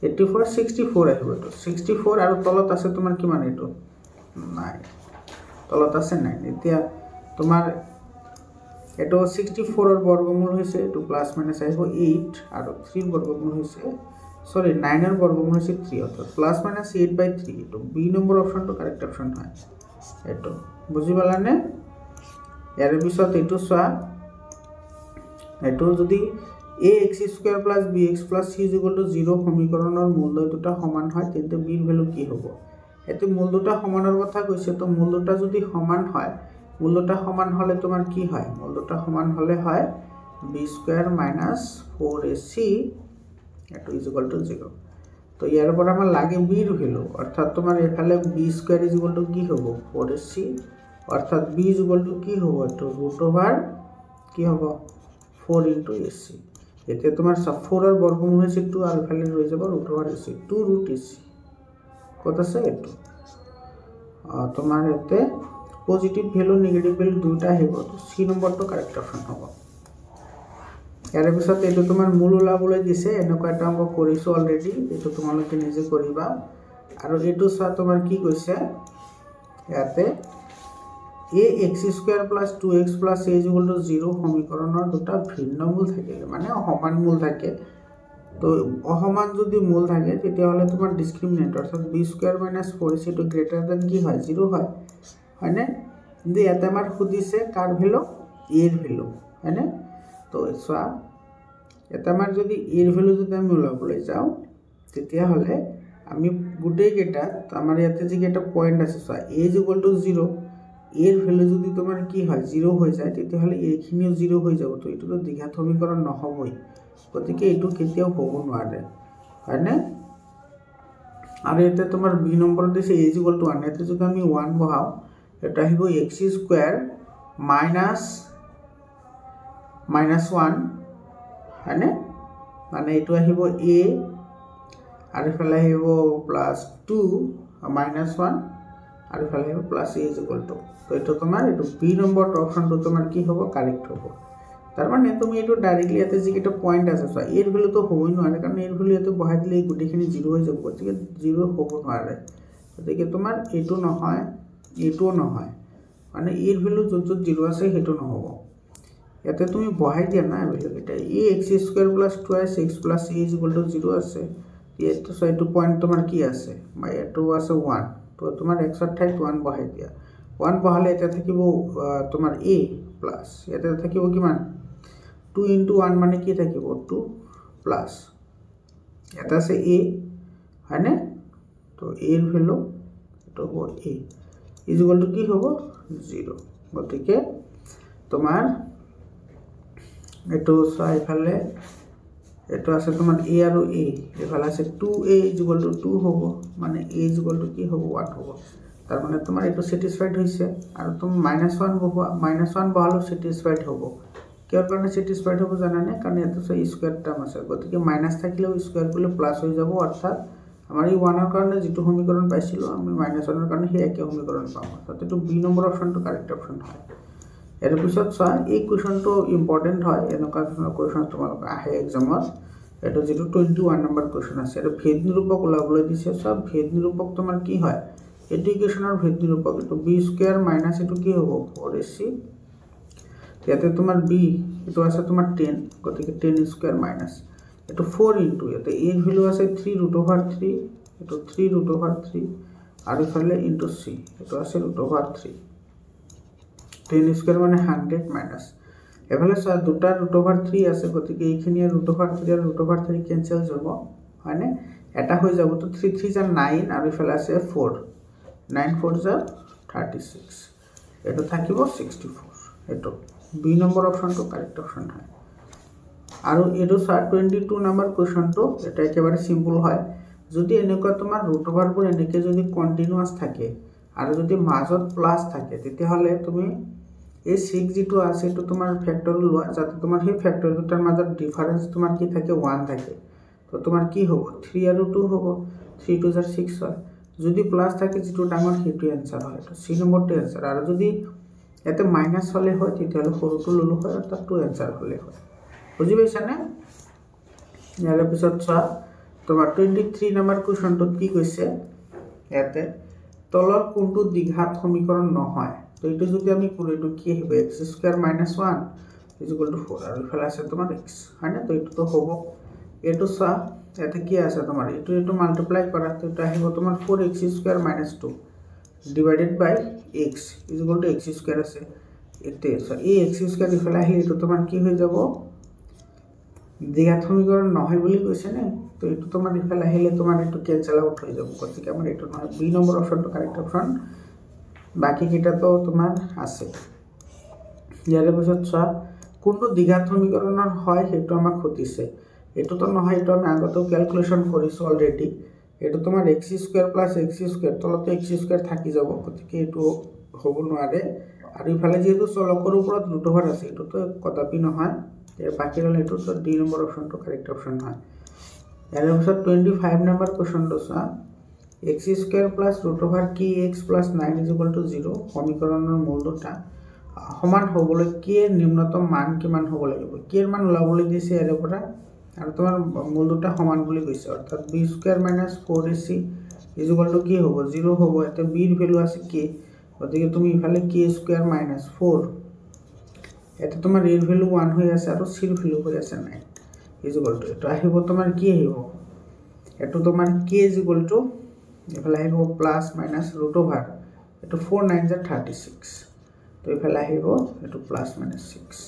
84 64 আহিব এটো 64 আৰু তলত আছে তোমাৰ কিমান এটো 9 তলত আছে 9 এতিয়া তোমাৰ এটো 64 ৰ বৰ্গমূল হৈছে এটো প্লাস মাইনাস আহিব 8 আৰু 3 ৰ বৰ্গমূল হৈছে সৰি 9 ৰ বৰ্গমূল হৈছে 3 অৰ্থাৎ প্লাস মাইনাস 8/3 এটো বি নম্বৰ অপচনটো কাৰেক্ট অপচন হয় এটো বুজি পালানে ইয়াৰ পিছত এটো চোৱা এটো যদি ax² + bx + c = 0 সমীকৰণৰ মূলদ্বয় দুটা সমান হয় তেন্তে b এৰ ভ্যালু কি হ'ব এতে মূল দুটা সমানৰ কথা কৈছে তো মূল দুটা যদি সমান হয় মূল দুটা সমান হলে তোমার কি হয় মূল দুটা সমান হলে হয় b² - 4ac এটো = 0 তো ইয়াৰ পৰা আমাৰ লাগে b এর ভ্যালু অর্থাৎ তোমার এফালে b² = কি হ'ব 4ac অর্থাৎ b = কি হ'ব এটো √ওভার কি হ'ব 4 into ac এতে তোমার 4 এর বর্গমূল হচ্ছে 2 আর এখানে রয়ে যাবে √ওভার ac 2√ac কত আছে এটো তোমার এতে পজিটিভ ভ্যালু নেগেটিভ ভ্যালু দুইটা আহিব তো সি নম্বৰটো কাৰেক্ট অপশন হ'ব ইয়াৰ পিছত এটো তোমাৰ মূল ওলাবলৈ দিছে এনেকুৱা এটা অংক কৰিছো অলৰেডি এটো তোমালোকে নিজে কৰিবা আৰু এটো চোৱা তোমাৰ কি কৈছে ইয়াতে ax² + 2x + a = 0 সমীকৰণৰ দুটা ভিন্ন মূল থাকে মানে অসমান মূল থাকে তো অসমান যদি মূল থাকে তেতিয়াহলে তোমাৰ ডিসক্ৰিমিনেন্ট অৰ্থাৎ b² - 4ac টো গ্ৰেটাৰ দ্যান কি হয় 0 হয় হয়নে কিন্তু ইয়াতে আমাৰ খুদিছে কাৰ ভ্যালু a এৰ ভ্যালু হয়নে তো চোৱা এটা আমাৰ যদি a এৰ ভ্যালু যদি আমি ওলাবলৈ যাও তেতিয়াহলে আমি গুটেই কেটা আমাৰ ইয়াতে যে কেটা পয়েন্ট আছে চোৱা a = 0 এর ভ্যালু যদি তোমার কি হয় 0 হয়ে যায় তেতিয়াহলে এইখিনিও 0 হয়ে যাব তো এটো তো দ্বিঘাত সমীকরণ নহবই গতিকে এটো কেতিয়াও হ'ব নোৱাৰে হয়নে আৰু এটা তোমাৰ বি নম্বৰ দিছে a = 1 এতে যদি আমি 1 বহাও এটা আহিব x² - 1 হয়নে মানে এটো আহিব a আৰু ইফালে আহিব +2 -1 আর ইফালে হবে প্লাস a = তো এটা তোমার এটো বি নম্বর অপশনটো তোমার কি হবে কারেক্ট হবে তার মানে তুমি এটো ডাইরেক্টলি এতে যে একটা পয়েন্ট আছে সো এর ভ্যালু তো হবই না কারণ এর ভ্যালু এত বহাই দিলে এই গুটিখিনি 0 হয়ে যাব ঠিক আছে 0 হ'ব নোৱাৰে গতিকে তোমার এটো নহয় এটো নহয় মানে এর ভ্যালু যত 0 আছে হেটো নহব এতে তুমি বহাই দিয়া না ভ্যালু এটা ax² + 2x + a = 0 আছে এটো সো এটো পয়েন্ট তোমার কি আছে বা এটো আছে 1 তো তোমার x এর ঠাইত 1 বহাই দিয়া 1 বহালে এটা থাকিব তোমাৰ a প্লাস এটা থাকিব কিমান 2 * 1 মানে কি থাকিব 2 প্লাস এটা আছে a হয়নে তো a এর ভ্যালু এটা হ'ব a ইকুয়াল টু কি হ'ব 0 গতিকে তোমার এটো সাইফালে এটো আছে তোমার a আৰু a এফালে আছে 2a ইকুয়াল টু 2 হ'ব মানে a ইকুয়াল টু কি হ'ব 1 হ'ব তার মানে তোমার এটো স্যাটিসফাইড হইছে আর তুমি -1 বহোৱা -1 বহালো স্যাটিসফাইড হ'ব কিয়ৰ কাৰণে স্যাটিসফাইড হ'ব জানানে কাৰণ এটো স্কয়াৰ টাৰ্ম আছে গতিকে মাইনাস থাকিলেও স্কয়াৰ কৰলে প্লাস হৈ যাব অৰ্থাৎ আমাৰ এই 1 এৰ কাৰণে যেটো সমীকৰণ পাইছিলো আমি -1 এৰ কাৰণে সেই একে সমীকৰণ পাম অৰ্থাৎ এটো বি নম্বৰ অপশনটো কাৰেক্ট অপশন হয় এৰ পিছত চোৱা এই কোৱেশ্চনটো ইম্পৰ্টেন্ট হয় এনেকুৱা ধৰণৰ কোৱেশ্চন তোমালোক আহে এক্সামত এটা যেটো 21 নম্বৰ কোৱেশ্চন আছে এটা ভেদ নিৰূপক ওলাবলৈ দিছে সব ভেদ নিৰূপক তোমাৰ কি হয় এটো ইকুৱেশ্যনৰ ভেদ নিৰূপক এটো b স্কয়াৰ মাইনাস এটো কি হ'ব 4ac ইয়াতে তোমাৰ b এটো আছে তোমাৰ 10 গতিকে 10 স্কয়ার মাইনাস এটো 4 ইনটু ইয়াতে a এর ভ্যালু আছে 3√3 এটো 3√3 আর ইফালে ইনটু c এটো আছে √3 10 স্কয়ার মানে 100 মাইনাস এফালে স্যার দুটা √3 আছে গতিকে এইখিনি √3 আর √3 ক্যান্সেল যাব মানে এটা হৈ যাব তো 3 3 যা 9 আর ইফালে আছে 4 9 4 যা 36 এটা থাকিব 64 এটো বি নম্বৰ অপশনটো কাৰেক্ট অপশন হয় আৰু এটো স্যাৰ 22 নম্বৰ কোৱেশ্চনটো এটা একেবাৰে সিম্পল হয় যদি এনেকুৱা তোমাৰ √বোৰ এনেকে যদি কন্টিনিউয়াস থাকে আৰু যদি মাজত প্লাস থাকে তেতিয়া হলে তুমি এই 6 যেটো আছে তো তোমার ফ্যাক্টর লোৱা যাতে তোমাৰ সেই ফ্যাক্টৰ দুটাৰ মাজত ডিফাৰেন্স তোমাৰ কি থাকে 1 থাকে তো তোমাৰ কি হ'ব 3 আৰু 2 হ'ব 3 2 6 হয় যদি প্লাস থাকে যেটো ডাঙৰ হেতু आंसर হয় তো সি নম্বৰটো आंसर আৰু যদি এতে মাইনাস হলে হয় তেতিয়ালে সৰুটো ললো হয় অৰ্থাৎ 2 आंसर হলে হয় বুজি পাইছা না ইয়াৰ পিছত চোৱা তোমাৰ 23 নম্বৰ কোৱেশ্চনটো কি কৈছে ইয়াতে তলৰ কোনটো দ্বিঘাত সমীকৰণ নহয় তো এটো যদি আমি করি তো কি হবে x স্কয়ার - 1 4 আর ইফালে আছে তোমার x হয়না তো এটো তো হবে এটো সা এতে কি আছে তোমার এটো মাল্টিপ্লাই করা তো এটা হবে তোমার 4x স্কয়ার - 2 ডিভাইডেড বাই x x স্কয়ার আছে এতে সো এই x স্কয়ার ইফালে আহি এটো তোমার কি হৈ যাব দ্বিঘাত সমীকরণ নহয় বুলি কৈছে না তো এটো তোমার ইফালে আহিলে তোমার এটো ক্যান্সেল আউট হৈ যাব গতিকে আমাৰ এটো নহয় বি নম্বৰ অপশনটো কাৰেক্ট অপশন বাকি কিটা তো তোমাৰ আছে ইয়াৰ পিছত চোৱা কোনটো দ্বিঘাত সমীকৰণৰ হয় হেতু আমাক খুদিছে এটো তো নহয় এটো আমি আগতেও ক্যালকুলেশন কৰিছো অলৰেডি এটো তোমাৰ x স্কয়াৰ + x স্কয়াৰ তলতে x স্কয়াৰ থাকি যাব গতিকে এটো হ'ব নোৱাৰে আৰু ইফালে যেটো চলকৰ ওপৰত √ভাৰ আছে এটো তো কদাপি নহয় এৰ বাকি হল এটো তো ডি নম্বৰ অপশনটো কাৰেক্ট অপশন হয় ইয়াৰ পিছত 25 নম্বৰ কোৱেশ্চনটো চোৱা x স্কয়াৰ + √ভাৰ কি x + 9 0 সমীকৰণৰ মূল দুটা সমান হ'বলৈ কি এর নিম্নতম মান কিমান হ'ব লাগিব কি এর মান ওলাবলৈ দিছে এৰ পৰা আৰু তোমাৰ মূল দুটা সমান বুলি কৈছে অৰ্থাৎ b স্কয়ার - 4ac কি হ'ব 0 হ'ব এতে b এর ভ্যালু আছে k গতিকে তুমি ইফালে k স্কয়ার - 4 এতে তোমাৰ এৰ ভ্যালু 1 হৈ আছে আৰু c এৰ ভ্যালু হৈ আছে 9 এটো আহিব তোমাৰ কি আহিব এটো তোমাৰ k এফালে আহিব প্লাস মাইনাস √ভাৰ এটো 4 9 যা 36 তো এফালে আহিব এটো প্লাস মাইনাস 6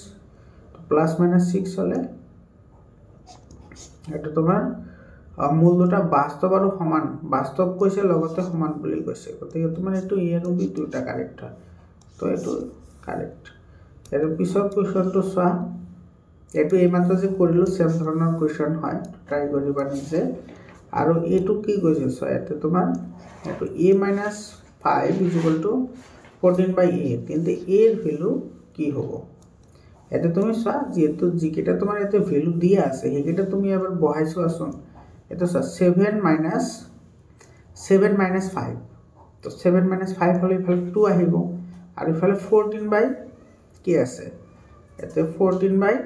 তো প্লাস মাইনাস 6 হলে এটো তোমাৰ মূল দুটা বাস্তৱ আৰু সমান বাস্তৱ কৈছে লগতে সমান বুলি কৈছে গতিকে তোমাৰ এটো a আৰু b দুটা কাৰেক্ট হয় তো এটো কাৰেক্ট এৰ পিছৰ কোৱেশ্চনটো চোৱা এটো এইমাত্ৰ যে কৰিলো সেম ধৰণৰ কোৱেশ্চন হয় ট্ৰাই কৰিবা নিজে আৰু এটো কি কৈছে সো এতে তোমাৰ এটো a - 5 14/a কিন্তু a এৰ ভ্যালু কি হ'ব এতে তুমি চোৱা যেহেতু জিকেটা তোমাৰ এতে ভ্যালু দিয়া আছে হেকেটা তুমি এবাৰ বহাইছো আসুন এটা 7 - 5 তো 7 - 5 হলে ইফালে 2 আহিব আৰু ইফালে 14 কি আছে এতে 14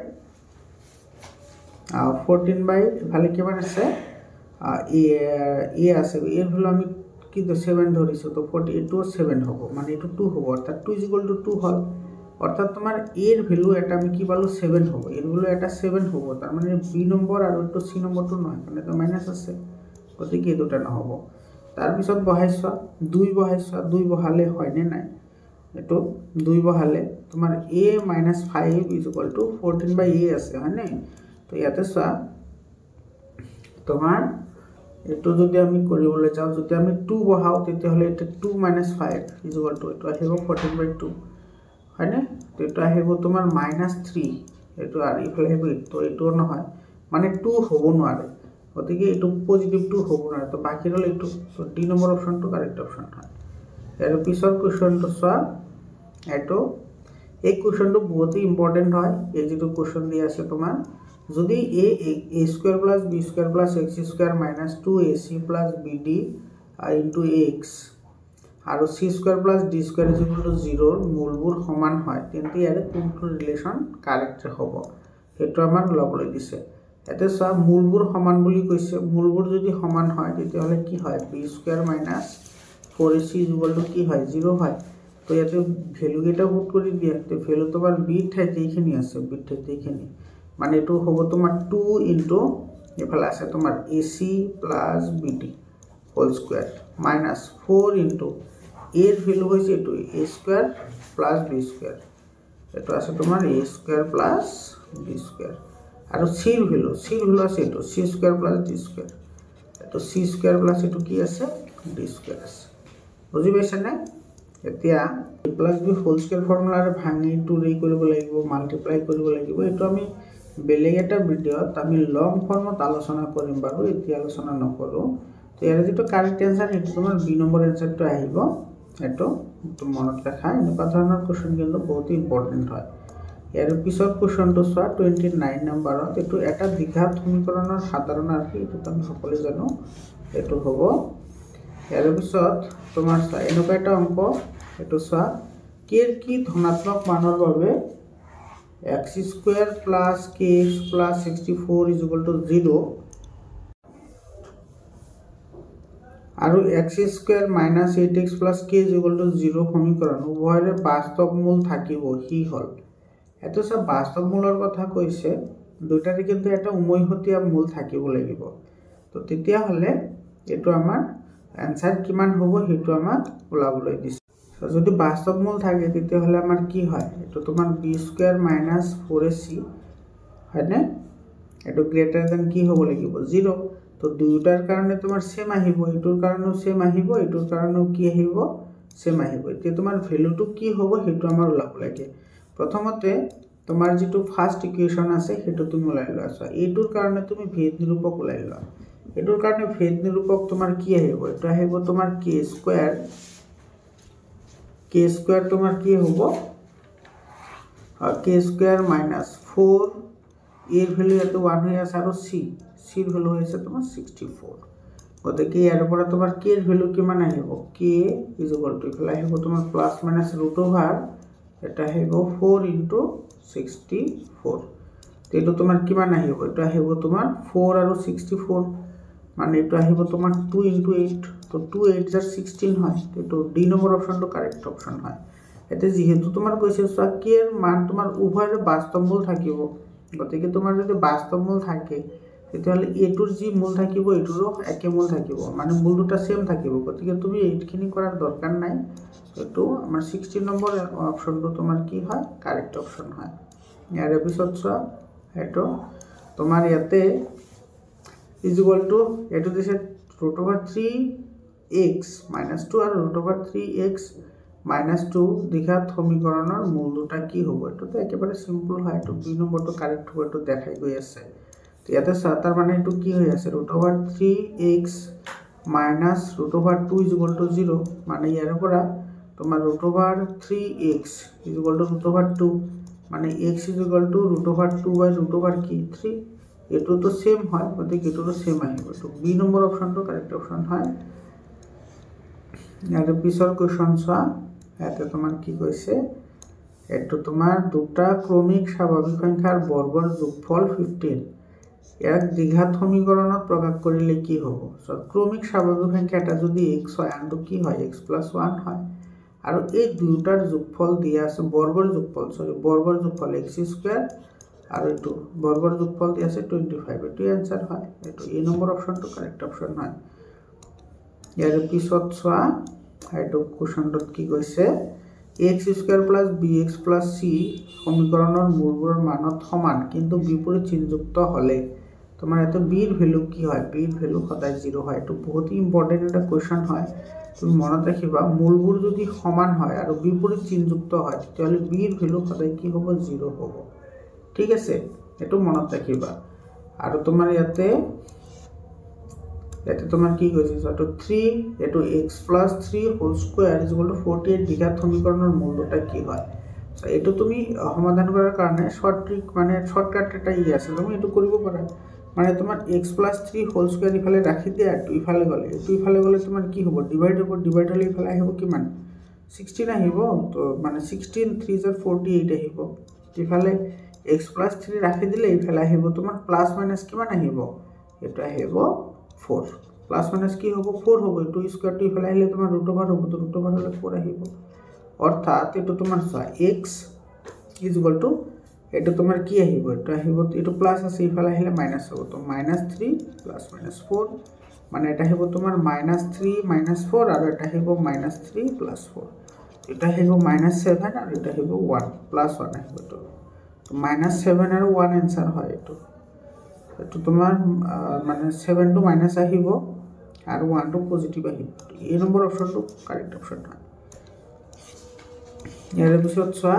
ইফালে কিমান আছে এ আছে এর ভ্যালু আমি কি তো 7 ধরিছো তো 48 7 হবে মানে এটো 2 হবে অর্থাৎ 2 2 হল অর্থাৎ তোমার এর ভ্যালু এটা আমি কি পালো 7 হবে এর ভ্যালু এটা 7 হবে তার মানে বি নম্বৰ আৰ তো সি নম্বৰটো নহয় মানে তো মাইনাস আছে গতিকে দুটা নহব তার পিছত বহাইছো 2 বহালে হয় নে নাই এইটো 2 বহালে তোমাৰ a - 5 = 14/a আছে হয়নে তো ইয়াতে চোৱা তোমাৰ এটো যদি আমি কৰিবলৈ যাও যদি আমি 2 বহাও তেতিয়া হলে এটা 2 - 5 = এটো আহিব 14/2 হয়নে তো এটো আহিব তোমাৰ -3 এটো আৰ ইফালে আহিব তো এটো নহয় মানে 2 হ'ব নোৱাৰে গতিকে এটো পজিটিভ 2 হ'ব নোৱাৰে তো বাকি ৰল এটো তো ডি নম্বৰ অপচনটো কাৰেক্ট অপচন হয় এৰ পিছৰ কোৱেশ্চনটো চোৱা এটো এই কোৱেশ্চনটো বহুত ইম্পৰ্টেন্ট হয় এই যেটো কোৱেশ্চন দি আছে তোমাৰ যদি a ² + b² + x² - 2ac + bd * x আৰু c² + d² = 0 মূলবোৰ সমান হয় তেন্তে ইয়াৰে কোনটো ৰিলেশন কাৰেক্ট হ'ব এটো আমাৰ লবলৈ দিছে এতে চোৱা মূলবোৰ সমান বুলি কৈছে মূলবোৰ যদি সমান হয় তেতিয়া হলে কি হয় b² - 4ac = কি হয় 0 হয় তো ইয়াতে ভ্যালু কেটা পুট কৰি দিয়া তো ভ্যালু তোমাৰ b ঠাইতে এইখিনি আছে b ঠাইতে এইখিনি মানে এটো হ'ব তোমাৰ 2 * এফালে আছে তোমাৰ ac + bd whole square minus 4 * এর ভ্যালু হইছে এটো a² + b² এটো আছে তোমার a² + b² আৰু c এর ভ্যালু আছে এটো c² + d² এটো c² + এটো কি আছে d² আছে বুজি পাইছা না এতিয়া a + b হোল স্কয়ার ফৰ্মুলাৰে ভাঙি 2 ৰে কৰিব লাগিব মাল্টিপ্লাই কৰিব লাগিব এটো আমি বেলেগ এটা ভিডিওত আমি লং ফৰ্মত আলোচনা কৰিম বাৰু এতিয়া আলোচনা নকৰো তো এৰ যেটো কাৰেক্ট आंसर এটো তোমাৰ বি নম্বৰ आंसरটো আহিব এটো তো মনত ৰাখা এনেকুৱা ধৰণৰ কোৱেশ্চন কিন্তু বহুত ইম্পৰ্টেন্ট হয় এৰ পিছৰ কোৱেশ্চনটো চোৱা 29 নম্বৰত এটো এটা দ্বিঘাত সমীকৰণৰ সাধাৰণ আৰ্হি এটো আমি সকলোৱে জানো এটো হ'ব এৰ পিছত তোমাৰ এনেকুৱা এটা অংক এটো চোৱা k কি ধনাত্মক মানৰ বাবে x² + kx + 64 = 0 আৰু x² - 8x + k = 0 সমীকৰণ উভয়ৰে বাস্তৱ মূল থাকিব হি হল এটো সব বাস্তৱ মূলৰ কথা কৈছে দুটাৰে কিন্তু এটা উমৈহতীয়া মূল থাকিব লাগিব তো তেতিয়া হলে এটো আমাৰ आंसर কিমান হ'ব হেতু আমাক ওলাবলৈ দিছে যদি বাস্তৱ মূল থাকে তেতিয়া হলে আমাৰ কি হয় এটো তোমাৰ b² - 4ac হয়নে এটো গ্ৰেটাৰ দ্যান কি হ'ব লাগিব 0 তো দুইটাৰ কাৰণে তোমাৰ সেম আহিব এটোৰ কাৰণেও সেম আহিব এটোৰ কাৰণেও কি আহিব সেম আহিব এতিয়া তোমাৰ ভ্যালুটো কি হ'ব হেতু আমাৰ ওলাব লাগে প্ৰথমতে তোমাৰ যেটো ফাৰ্স্ট ইকুয়েশন আছে হেতু তুমি ওলাই লোৱা আছে এটোৰ কাৰণে তুমি ভেদ নিৰূপক ওলাই লোৱা এটোৰ কাৰণে ভেদ নিৰূপক তোমাৰ কি আহিব এটা আহিব তোমাৰ k² তোমাৰ কি হ'ব k² - 4 এর ভ্যালু এত 1 হই আছে আর c এর ভ্যালু হইছে তোমার 64 গতিকে এর উপরে তোমার k এর ভ্যালু কিমান আহিব k = ইফালে আহিব তোমার প্লাস মাইনাস রুট ওভার এটা আহিব 4 * 64 তো এটা তোমার কিমান আহিব এটা আহিব তোমার 4 আৰু 64 মানে এটা আহিব তোমাৰ 2 * 8 তো 2 8 * 16 হয় তো ডি নম্বৰ অপশনটো কাৰেক্ট অপশন হয় এতে যেহেতু তোমাৰ কৈছে সা k এৰ মান তোমাৰ উভয়ৰে বাস্তৱ মূল থাকিব গতিকে তোমাৰ যদি বাস্তৱ মূল থাকে তেতিয়াহলে এটোৰ যি মূল থাকিব এটোৰো একে মূল থাকিব মানে মূল দুটা সেম থাকিব গতিকে তুমি এইখিনি কৰাৰ দৰকাৰ নাই এটো আমাৰ 16 নম্বৰ অপশনটো তোমাৰ কি হয় কাৰেক্ট অপশন হয় ইয়াৰ পিছত চোৱা এটো তোমাৰ ইয়াতে = এটো দিছে √3x - 2 আৰু √3x - 2 দ্বিঘাত সমীকৰণৰ মূল দুটা কি হ'ব এটো তো একেবাৰে সিম্পল হয় এটো দুই নম্বৰটো কাৰেক্ট হ'ব এটো দেখাই গৈ আছে তো ইয়াতে তাৰ মানে এটো কি হৈ আছে √3x - √2 = 0 মানে ইয়াৰ পৰা তোমাৰ √3x = √2 মানে x = √2 / কি 3 এটো তো সেম হয় গতিকে এটো তো সেম আহিব তো বি নম্বৰ অপশনটো কাৰেক্ট অপশন হয় ইয়াৰ পিছৰ কোৱেশ্চন চোৱা এতে তোমাৰ কি কৈছে এটো তোমাৰ দুটা ক্ৰমিক স্বাভাৱিক সংখ্যাৰ বৰ্গৰ যোগফল 15 এক দ্বিঘাত সমীকৰণত প্ৰকাশ কৰিলে কি হ'ব সো ক্ৰমিক স্বাভাৱিক সংখ্যাটা যদি x হয় আনটো কি হয় x + 1 হয় আৰু এই দুটাৰ যোগফল দিয়া আছে বৰ্গৰ যোগফল x² আৰু এটো বৰ্গৰ যোগফল দিয়া আছে 25 এটো आंसर হয় এটো এ নম্বৰ অপশনটো কাৰেক্ট অপশন হয় ইয়াৰ পিছত চোৱা এটো কোৱেশ্চনটো কি কৈছে ax² plus bx plus c সমীকৰণৰ মূলবোৰৰ মানত সমান কিন্তু বিপৰীত চিহ্নযুক্ত হলে তোমাৰ এটো b ৰ ভ্যালু কি হয় b ৰ ভ্যালু সদায় 0 হয় এটো বহুত ইম্পৰ্টেন্ট এটা কোৱেশ্চন হয় তুমি মনত ৰাখিবা মূলবোৰ যদি সমান হয় আৰু বিপৰীত চিহ্নযুক্ত হয় তেতিয়াহলে b ৰ ভ্যালু সদায় কি হ'ব 0 হ'ব ঠিক আছে এটো মনত ৰাখিবা আৰু তোমাৰ ইয়াতে তোমার কি কৈছে তো 3 এটো x + 3 হোল স্কয়ার = 48 দ্বিঘাত সমীকৰণৰ মূল দুটা কি হয় সো এটো তুমি সমাধান কৰাৰ কাৰণে শৰ্ট ট্ৰিক মানে শৰ্টকাট এটা আছে তুমি এটো কৰিব পাৰা মানে তোমাৰ x + 3 হোল স্কয়াৰ ইফালে ৰাখি দিয়া আৰু ইফালে গলে তোমাৰ কি হ'ব ডিভাইড হলে ইফালে আহিব কিমান 16 আহিব তো মানে 16 3 * 48 আহিব ইফালে x + 3 ৰাখি দিলে ইফালে আহিব তোমাৰ প্লাস মাইনাস কিমান আহিব এটা আহিব 4 প্লাস মাইনাস কি হ'ব 4 হ'ব 2 স্কয়ার টো ইফালে আহিলে তোমাৰ √/, হ'ব তো √/, হলে 4 আহিব অর্থাৎ এটা তোমার x = এটা তোমার কি আহিব এটা আহিব এটা প্লাস আছে ইফালে আহিলে মাইনাস হ'ব তো -3 + -4 মানে এটা আহিব তোমার -3 - 4 আৰু এটা আহিব -3 + 4 এটা আহিব -7 আৰু এটা আহিব 1 + 1 আহিব তো -7 আৰু 1 आंसर হয় এটো এটো তোমাৰ মানে 7 টো মাইনাস আহিব আৰু 1 টো পজিটিভ আহিব এই নম্বৰ অপশনটো কাৰেক্ট অপশন হয় ইয়াৰ পিছত চোৱা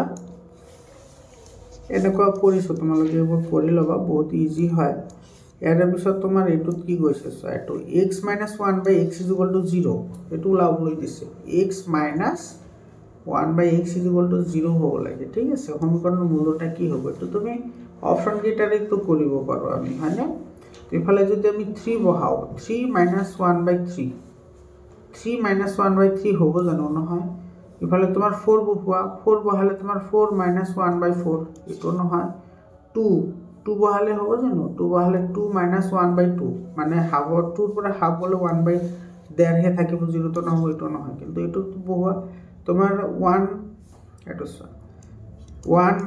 এনেকুৱা কৰিছো তোমালোকে এইবোৰ কৰি লবা বহুত ইজি হয় ইয়াৰ পিছত তোমাৰ এটোত কি গৈছে চোৱা এটো x - 1/x = 0 এটো লাবলৈ দিছে x - 1/x = 0 হ'ব লাগে ঠিক আছে সমীকৰণৰ মূলটা কি হ'ব এটো তুমি অপশন কেইটাৰে তো কৰিব পাৰো আমি হয়নে ইফালে যদি আমি 3 বহাও 3 - 1/3 3 - 1/3 হ'ব জানো নহয় ইফালে তোমাৰ 4 বহোৱা 4 বহালে তোমাৰ 4 - 1/4 এটো নহয় 2 বহালে হ'ব জানো 2 বহালে 2 - 1/2 মানে হাফৰ 2 পৰা হাফ গলে 1/1.5 হে থাকিব 0 তো নহয় এটো নহয় কিন্তু এটো বহোৱা তোমাৰ 1 এটো 1 -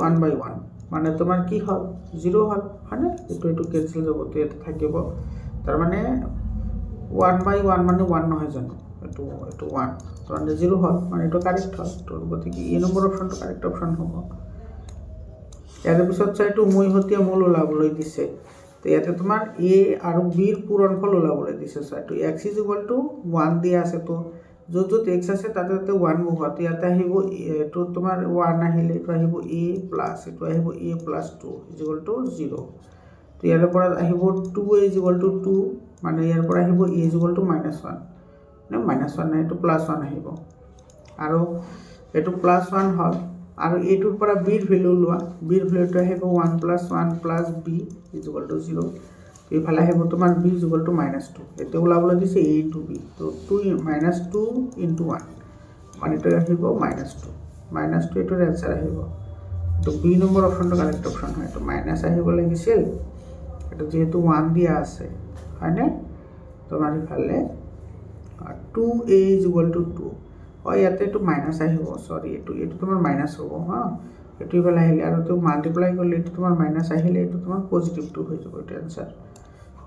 1/1 মানে তোমার কি হল 0 হল মানে এটো ক্যান্সেল যাব তো এটা থাকিব তার মানে 1/1 মানে 1 নহয় জানো এটো 1 তো মানে 0 হল মানে এটো কারেক্ট হল তো গতিকে এই নম্বৰ অপশনটো কাৰেক্ট অপশন হ'ব ইয়াৰ পিছত চাই এটো মইহতীয়া মূল ওলাবলৈ দিছে তো ইয়াতে তোমাৰ a আৰু b ৰ পূৰণফল ওলাবলৈ দিছে চাই তো x = 1 দিয়া আছে তো যত x আছে তাতে 1 বহাতে ইয়াতে আহিব এটো তোমাৰ 1 আহিলে এটো আহিব a প্লাস এটো আহিব a + 2 = 0 তো ইয়াৰ পৰা আহিব 2a = 2 মানে ইয়াৰ পৰা আহিব a = -1 না -1 নাই এটো +1 আহিব আৰু এটো +1 হল আৰু এটোৰ পৰা b ৰ ভ্যালু লোৱা b ৰ ভ্যালুটো আহিব 1 + 1 + b = 0 ইফালে আহিব তোমাৰ b = -2 এতে ওলাবলৈ দিছে a * b তো 2 - 2 * 1 মানে এটা আহিব -2 এটোৰ आंसर আহিব তো b নম্বৰ অপশনটো কারেক্ট অপশন হয় তো মাইনাস আহিব লাগিছিল এটা যেহেতু 1 দিয়া আছে হয়নে তোমাৰ ইফালে 2a = 2 হয় ইয়াতে এটো মাইনাস আহিব সৰি এটো তোমাৰ মাইনাস হ'ব হা এটো ইফালে আহিলে আৰু তো মাল্টিপ্লাই কৰিলে এটো তোমাৰ মাইনাস আহিলে এটো তোমাৰ পজিটিভ 2 হৈ যাব এটো आंसर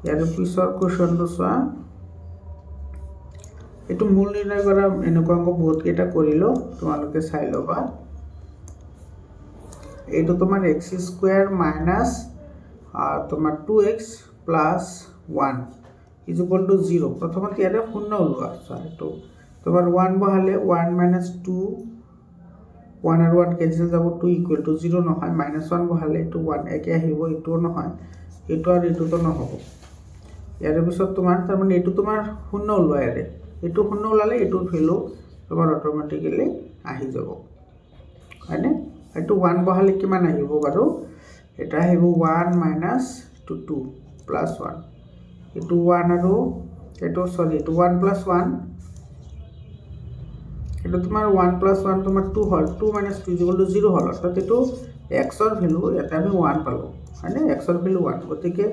ইয়াৰ পিছৰ কোৱেশ্চনটো চোৱা এটো মূল নিৰ্ণয় কৰা এনেকুৱা অংক বহুত কেইটা কৰিলো তোমালোকে চাই লবা এটো তোমাৰ x² - তোমাৰ 2x + 1 = 0 প্ৰথমতে ইয়াতে শূন্য ওলোৱা চোৱা এটো তোমাৰ 1 বহালে 1 - 2 1 আৰু 1 কেনসেল যাব 2 = 0 নহয় -1 বহালে এটো 1 একে আহিব এটো নহয় এটো আৰু এটো তো নহব ইয়াৰ পিছত তোমাৰ তাৰ মানে এটো তোমাৰ শূন্য ওলোৱা ইয়াতে এটো শূন্য ওলালে এটোৰ ভ্যালু তোমাৰ অটোমেটিক্যালি আহি যাব হয়নে এটো 1 বহালে কিমান আহিব বাৰু এটা আহিব 1 - 2 + 1 এটো 1 আৰু এটো সৰি এটো 1 + 1 এটো তোমাৰ 1 + 1 তোমাৰ 2 হল 2 - 2 = 0 হল অৰ্থাৎ এটো x ৰ ভ্যালু এটা আমি 1 পালো হয়নে x ৰ ভ্যালু 1 গতিকে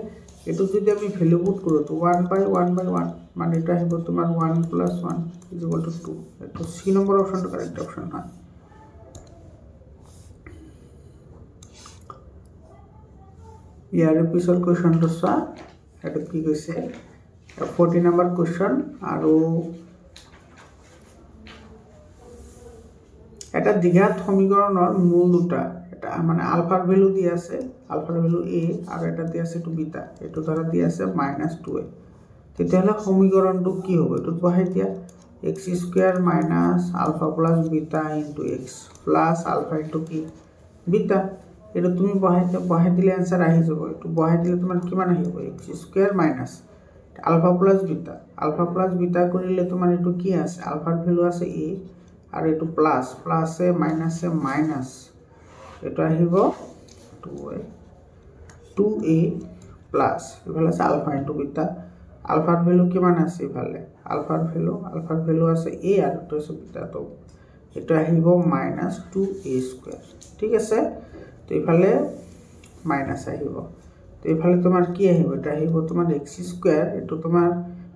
এটো যদি আমি ভ্যালু পুট কৰো তো 1/1/1 মানে এটা আহিব তোমাৰ 1 + 1 = 2 এটো c নম্বৰ অপশনটো কাৰেক্ট অপশন হয় ইয়াৰ পিছৰ কোৱেশ্চনটো চোৱা এটো কি কৈছে 40 নম্বৰ কোৱেশ্চন আৰু দ্বিঘাত সমীকৰণৰ মূল দুটা এটা মানে আলফাৰ ভ্যালু দি আছে আলফাৰ ভ্যালু a আৰু এটা দি আছে টু বিটা এটো ধৰা দি আছে -2a তেতিয়াহলে সমীকৰণটো কি হ'ব এটো বহাই দিয়া x² - alpha plus beta into x plus alpha into কি বিটা এটা তুমি বহাই দিলে आंसर আহি যাব এটো বহাই দিলে তোমাৰ কিমান আহিব x² - alpha plus beta কৰিলে তোমাৰ এটো কি আছে আলফাৰ ভ্যালু আছে a আৰু এটো প্লাস এ মাইনাস এটো আহিব 2a প্লাস ইফালে আছে আলফা ইনটু বিটা আলফাৰ ভ্যালু কিমান আছে ইফালে আলফাৰ ভ্যালু আছে a আৰু তো আছে বিটা তো এটো আহিব -2a² ঠিক আছে তো ইফালে মাইনাস আহিব তো ইফালে তোমাৰ কি আহিব এটা আহিব তোমাৰ x² এটো তোমাৰ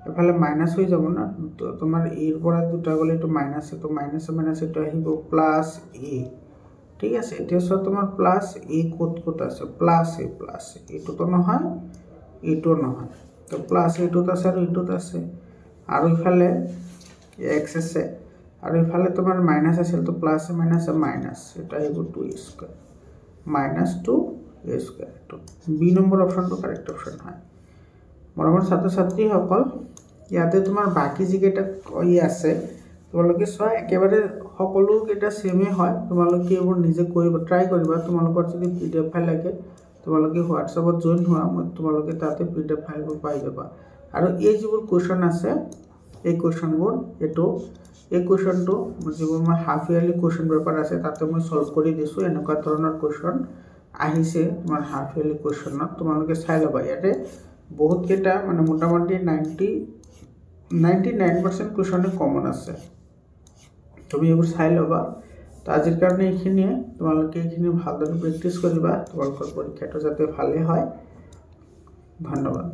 ইফালে মাইনাস হৈ যাব না তো তোমাৰ a এৰ পৰা দুটা গলে এটো মাইনাস তো মাইনাস এটো আহিব +a ঠিক আছে এটা সব তোমার +a কত আছে +a এটো তো নহয় এটো নহয় তো +a আছে আৰু এটো আছে আৰু ইফালে x আছে আৰু ইফালে তোমাৰ মাইনাস আছিল তো +a মাইনাস এটা আহিব 2a² -2a² তো বি নম্বৰ অপশনটো কাৰেক্ট অপশন হয় মৰমৰ ছাত্ৰ-ছাত্ৰী সকল ইয়াতে তোমাৰ বাকি যিকেইটা ই আছে তোমালোকে চোৱা একেবাৰে সকলো কেইটা সেমে হয় তোমালোকে এইবোৰ নিজে কৰিব ট্ৰাই কৰিবা তোমালোকৰ যদি পিডিএফ ফাইল লাগে তোমালোকে হোৱাটসএপত জয়েন হোৱা মই তোমালোকে তাতে পিডিএফ ফাইলবোৰ পাই যাবা আৰু এই যিবোৰ কোৱেশ্চন আছে এই কোৱেশ্চনবোৰ এই কোৱেশ্চনটো যিবোৰ মই হাফ ইয়াৰলি কোৱেশ্চন পেপাৰ আছে তাতে মই সলভ কৰি দিছো এনেকুৱা ধৰণৰ কোৱেশ্চন আহিছে তোমাৰ হাফ ইয়াৰলি কোৱেশ্চনত তোমালোকে চাই লবা ইয়াতে বহুত কেইটা মানে মোটামুটি 99% কোৱেশ্চনে কমন আছে তুমি এইবোৰ চাই লবা তো আজিৰ কাৰণে এইখিনিয়ে তোমালোকে এইখিনি ভালদৰে প্ৰেক্টিস কৰিবা তোমালোকৰ পৰীক্ষাটো যাতে ভালে হয় ধন্যবাদ